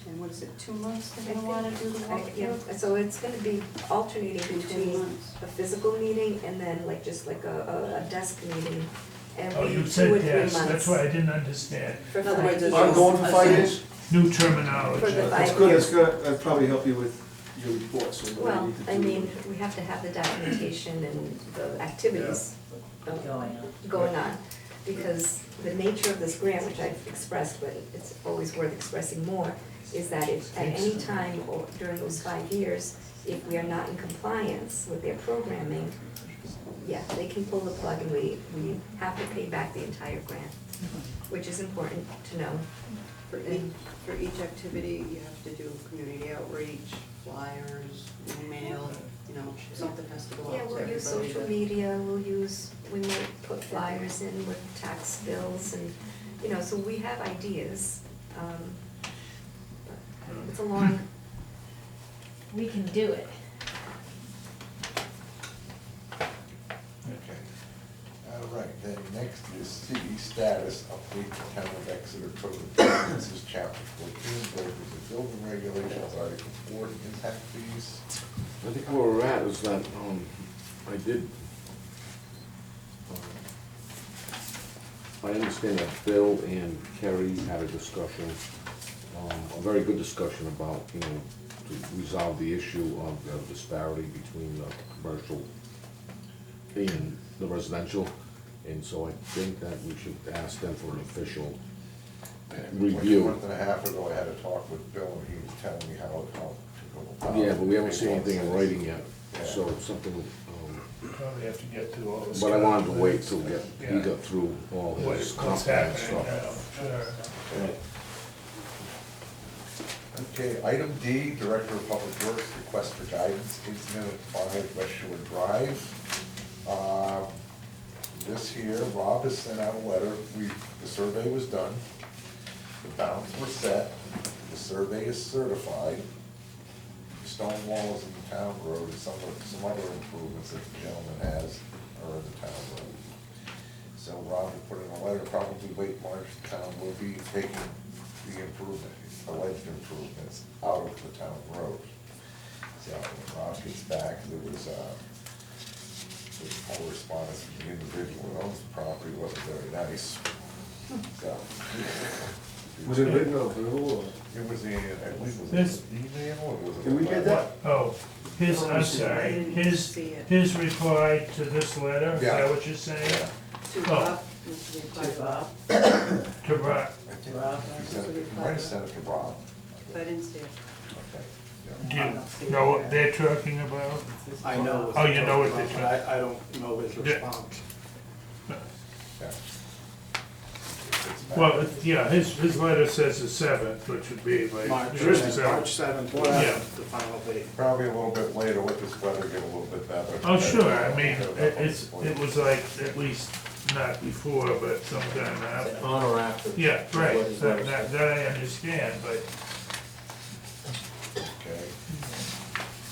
And what is it, 2 months they're gonna wanna do the Yeah, walkthrough? so it's gonna be alternating In 2 between months. a physical meeting and then like just like a desk meeting Oh, every you 2 said or 3 yes, months. that's why I didn't understand. For In other words, 5 it's years. I'm going for 5 years? New terminology. For the That's 5 good, years. that'd probably help you with your reports and what you Well, need to do. I mean, we have to have the documentation and the activities going on. Because the nature of this grant, which I've expressed, but it's always worth expressing more, is that if at any time or during those 5 years, if we are not in compliance with their programming, yeah, they can pull the plug and we have to pay back the entire grant, which is important to know. For each activity, you have to do community outreach, flyers, email, you know, something has to go out to Yeah, everybody. we'll use social media, we might put flyers in with tax bills and, you know, so we have ideas. But it's a long, We can do it. Okay. All right, then next is C, status update the town of Exeter Code of Ordinances, chapter 14, waivers of building regulations, article 4, impact fees. I think where we're at is that, I did, I understand that Bill and Kerry had a discussion, a very good discussion about, you know, to resolve the issue of the disparity between the commercial and the residential. And so I think that we should ask them for an official review. A month and a half ago, I had a talk with Bill, and he was telling me how to go about it. Yeah, but we haven't seen anything in writing yet, Yeah. so something, Probably have to get through all this. but I wanted to wait till he Yeah. got through all his What's comments happening stuff. now, sure. Okay, item D, Director of Public Works, request for guidance, incident at 5 West Shore Drive. This here, Rob has sent out a letter, the survey was done, the bounds were set, the survey is certified, the stone walls in the town road, and some other improvements that the gentleman has are in the town road. So Rob had put in a letter, probably late March, the town will be taking the alleged improvements out of the town road. So when Rob gets back, there was correspondence from the individual who owns the property, wasn't very nice. So. Was it written on bill or? It was in, I believe it was This- an email, or was it? Can we get that? Oh, I'm sorry, his reply to this letter, is Yeah. that what you're saying? Yeah. To Oh. Bob, needs to be applied to Bob. To Rob, I think you might have sent it to Rob. I didn't see it. Okay, do yeah. you know what they're talking about? I know. Oh, you know what they're but I don't know his Yeah. response. Yeah. Well, yeah, his letter says the 7th, which would be like. March so- 7th, we'll Yeah. have the final date. Probably a little bit later with this weather, get a little bit better. Oh, sure, I mean, it was like, at least not before, but sometime after. On or after. Yeah, right, What is what that I understand, but, Okay.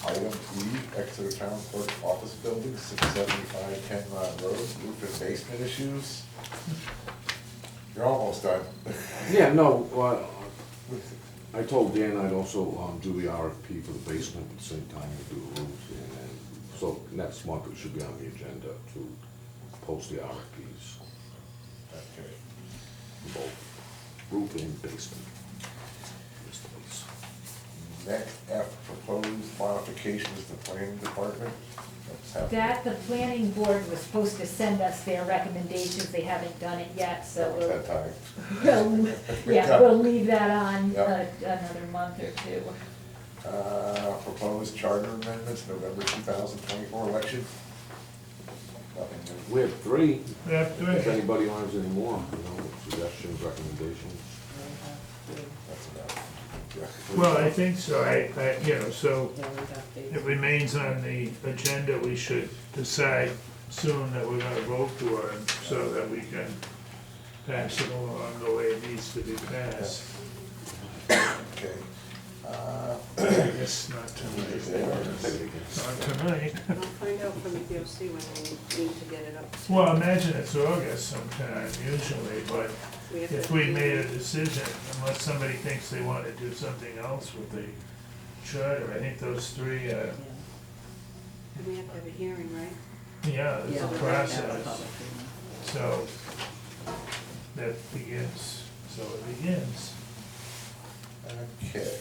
Item E, Exeter Town Clerk Office Building, 675 Ken Rod Road, roof and basement issues. You're almost done. Yeah, no, I told Dan I'd also do the RFP for the basement at the same time to do the roofs. And then, so next month it should be on the agenda to post the RFPs, Okay. both roof and basement. This place. Next F, proposed modifications to planning department. That's happening. That, the planning board was supposed to send us their recommendations, they haven't done it yet, so That was that time. we'll leave that on Yeah. another month or two. Proposed charter amendments, November 2024 election. Nothing new. We have three. we have If three. anybody wants any more, you know, suggestions, recommendations. That's enough. Yeah. Well, I think so, so it remains on the agenda, we should decide soon that we're gonna vote for it, so that we can pass it along the way it needs to be passed. Okay. I guess not tonight. Not tonight. I'll find out from the DOC when we need to get it up. to- Well, imagine it's August sometime usually, but We have if to- we made a decision, unless somebody thinks they wanna do something else with the charter, I think those three, And we have to have a hearing, right? yeah, it's Yeah, a we're gonna have a process. public hearing. So, that begins, so it begins. Okay.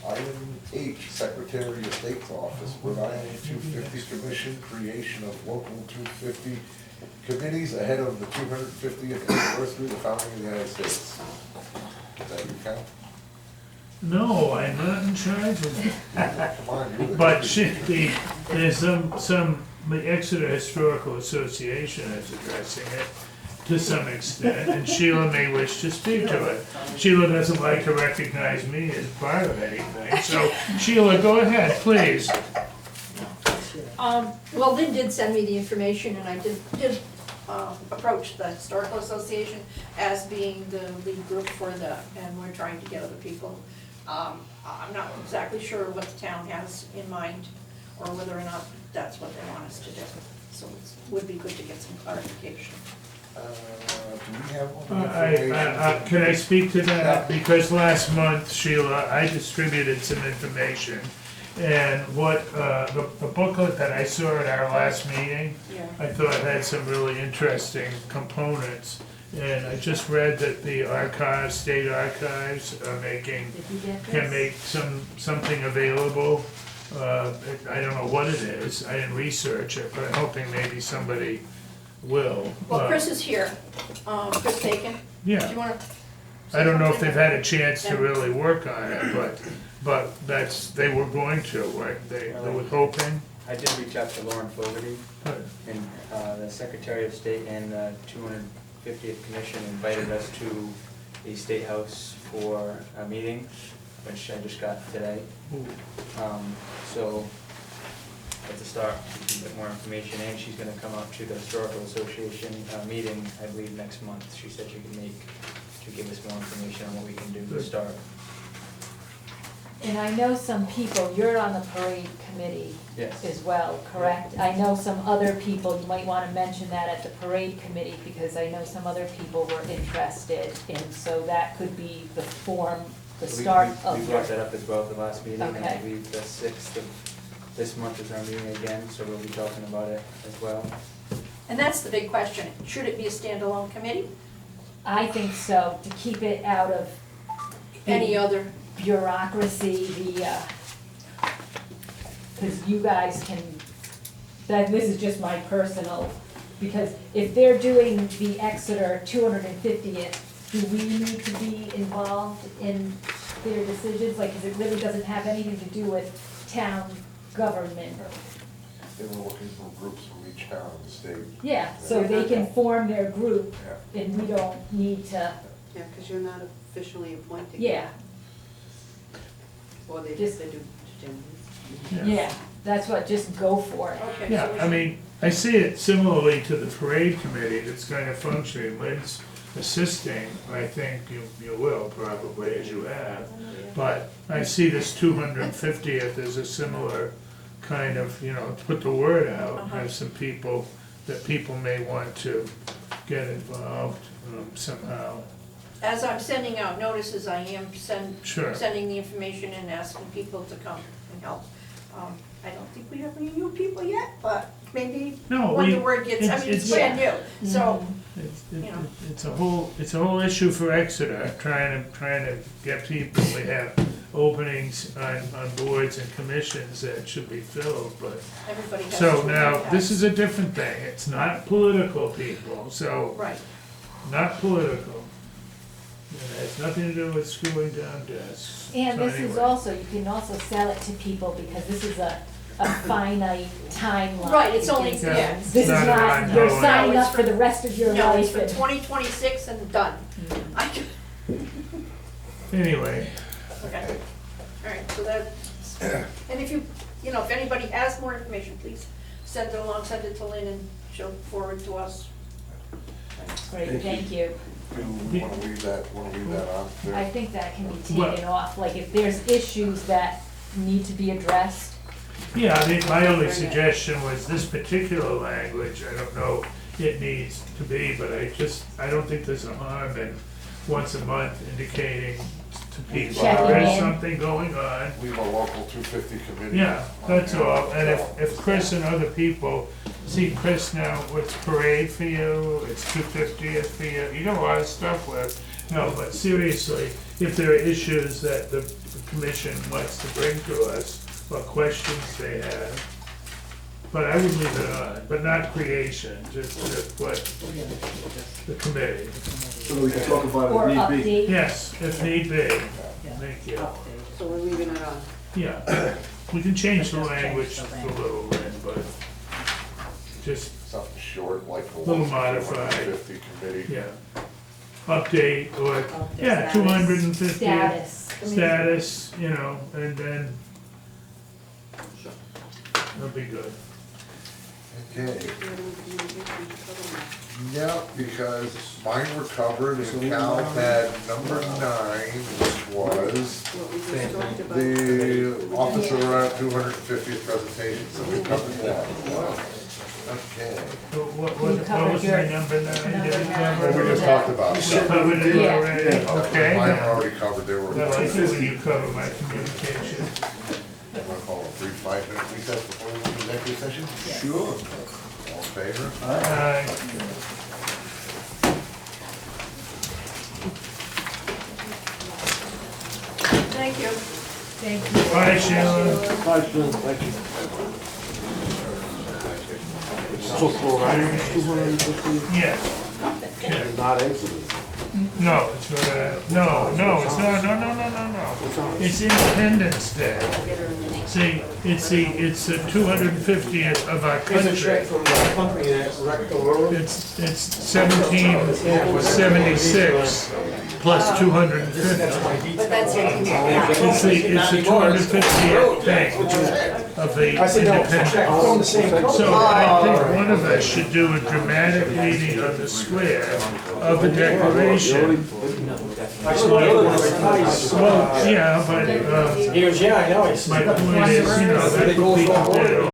Item H, Secretary of State's Office, Rhode Island 250 Commission, creation of local 250 committees ahead of the 250th anniversary of the founding of the United States. Is that your count? No, I'm not in charge of it. Come on, you're the- But there's the Exeter Historical Association is addressing it to some extent, and Sheila may wish to speak to it. Sheila doesn't like to recognize me as part of anything, so Sheila, go ahead, please. Well, Lynn did send me the information, and I did approach the Historical Association as being the lead group for and we're trying to get other people. I'm not exactly sure what the town has in mind, or whether or not that's what they want us to do. So it would be good to get some clarification. Do we have one? Can I speak to that? Because last month, Sheila, I distributed some information, and what, the booklet that I saw at our last meeting, Yeah. I thought had some really interesting components. And I just read that the archives, state archives are making, Did you get this? can make something available. I don't know what it is, I didn't research it, but I'm hoping maybe somebody will. Well, Chris is here, Chris Bacon. Yeah. Do you wanna? I don't know if they've had a chance to really work on it, but they were going to, right? They were hoping. I did reach out to Lauren Fogarty, Good. and the Secretary of State and the 250th Commission invited us to the State House for a meeting, which I just got today. So at the start, we can get more information, and she's gonna come up to the Historical Association meeting, I believe, next month. She said she could give us more information on what we can do to start. And I know some people, you're on the parade committee Yes. as well, correct? I know some other people, you might wanna mention that at the parade committee, because I know some other people were interested, and so that could be the form, the So we- start we of your. brought that up as well at the last meeting, and I Okay. believe the 6th of this month is our meeting again, so we'll be talking about it as well. And that's the big question. Should it be a standalone committee? I think so, to keep it out of Any other? bureaucracy, because you guys can, this is just my personal, because if they're doing the Exeter 250th, do we need to be involved in their decisions? Like, because it really doesn't have anything to do with town government. They were looking for groups from each town in the state. Yeah, so they can form their group, Yeah. and we don't need to, Yeah, because you're not officially appointing. yeah, Or they Just- do agendas. yeah, that's what, just go for it. Okay. Yeah, I mean, I see it similarly to the parade committee that's kind of functioning. Lynn's assisting, I think you will probably, as you have. But I see this 250th as a similar kind of, put the word out, have some people, that people may want to get involved somehow. As I'm sending out notices, I am Sure. sending the information and asking people to come and help. I don't think we have any new people yet, but maybe No, when the word gets, it's brand new, so, It's a whole issue for Exeter, trying to get people. We have openings on boards and commissions that should be filled, but. everybody has. So to now, have- this is a different thing. It's not political, people, so. Right. Not political. It has nothing to do with screwing down desks. And So this is anyway. also, you can also sell it to people because this is a finite timeline. Right, it's only, Yeah. yeah. This is Not not, an you're ongoing. signing No, it's up for the rest of your No, it's life. for 2026 and done. I can- Anyway, Okay, all right, so that's, and if if anybody has more information, please send it along, send it to Lynn and she'll forward to us. Great, thank you. Do we wanna leave that on there? I think that can be Well- taken off, like if there's issues that need to be addressed. yeah, I mean, my only suggestion was this particular language, I don't know it needs to be, but I don't think there's a harm in once a month indicating to people Checking there is in. something going on. Leave a local 250 committee. Yeah, that's on there. all, and if Chris and other people, see Chris now, it's parade for you, it's 250th for you, you got a lot of stuff with. No, but seriously, if there are issues that the commission wants to bring to us, or questions they have, but I would leave it on, but not creation, just what the committee. So we can talk about Or it if need be. update. Yes, if need be. Thank you. So we're leaving it on. Yeah, we can change the language a little bit, but just, Something short, like the Little one modified. 250 committee. yeah. Update or, Update yeah, status. 250th Status. status, you know, and then that'll be good. Okay. Yeah, because mine were covered and Cal had number 9, which was What we just talked about. the Office of Around 250th presentation, so we covered that. Okay. So what You was covered my your- number 9? number Did we nine. cover Well, we just talked about You it. covered it Yeah. already? Okay. Mine were then. already covered, they were. I like it when you cover my communication. Want to call a brief 5-minute recess before we move to executive session? Sure. All in favor? Aye. Thank you. Thank you. Bye, Sheila. Bye, Phil, thank you. So chloride is 250, Yeah. and not exited. No, it's no, it's not, no. It's Independence Day. See, it's the 250th of our Here's a check country. from the company that wrecked the road. It's 1776 plus 250. But that's your It's the 250th thing of the I said, no, it's a check from the independence. same company. So I think one of us should do a dramatic reading on the square of the declaration. Actually, the other one was nice. Well, yeah, but, He goes, yeah, I know. He said, my point is, you know, that's what people do.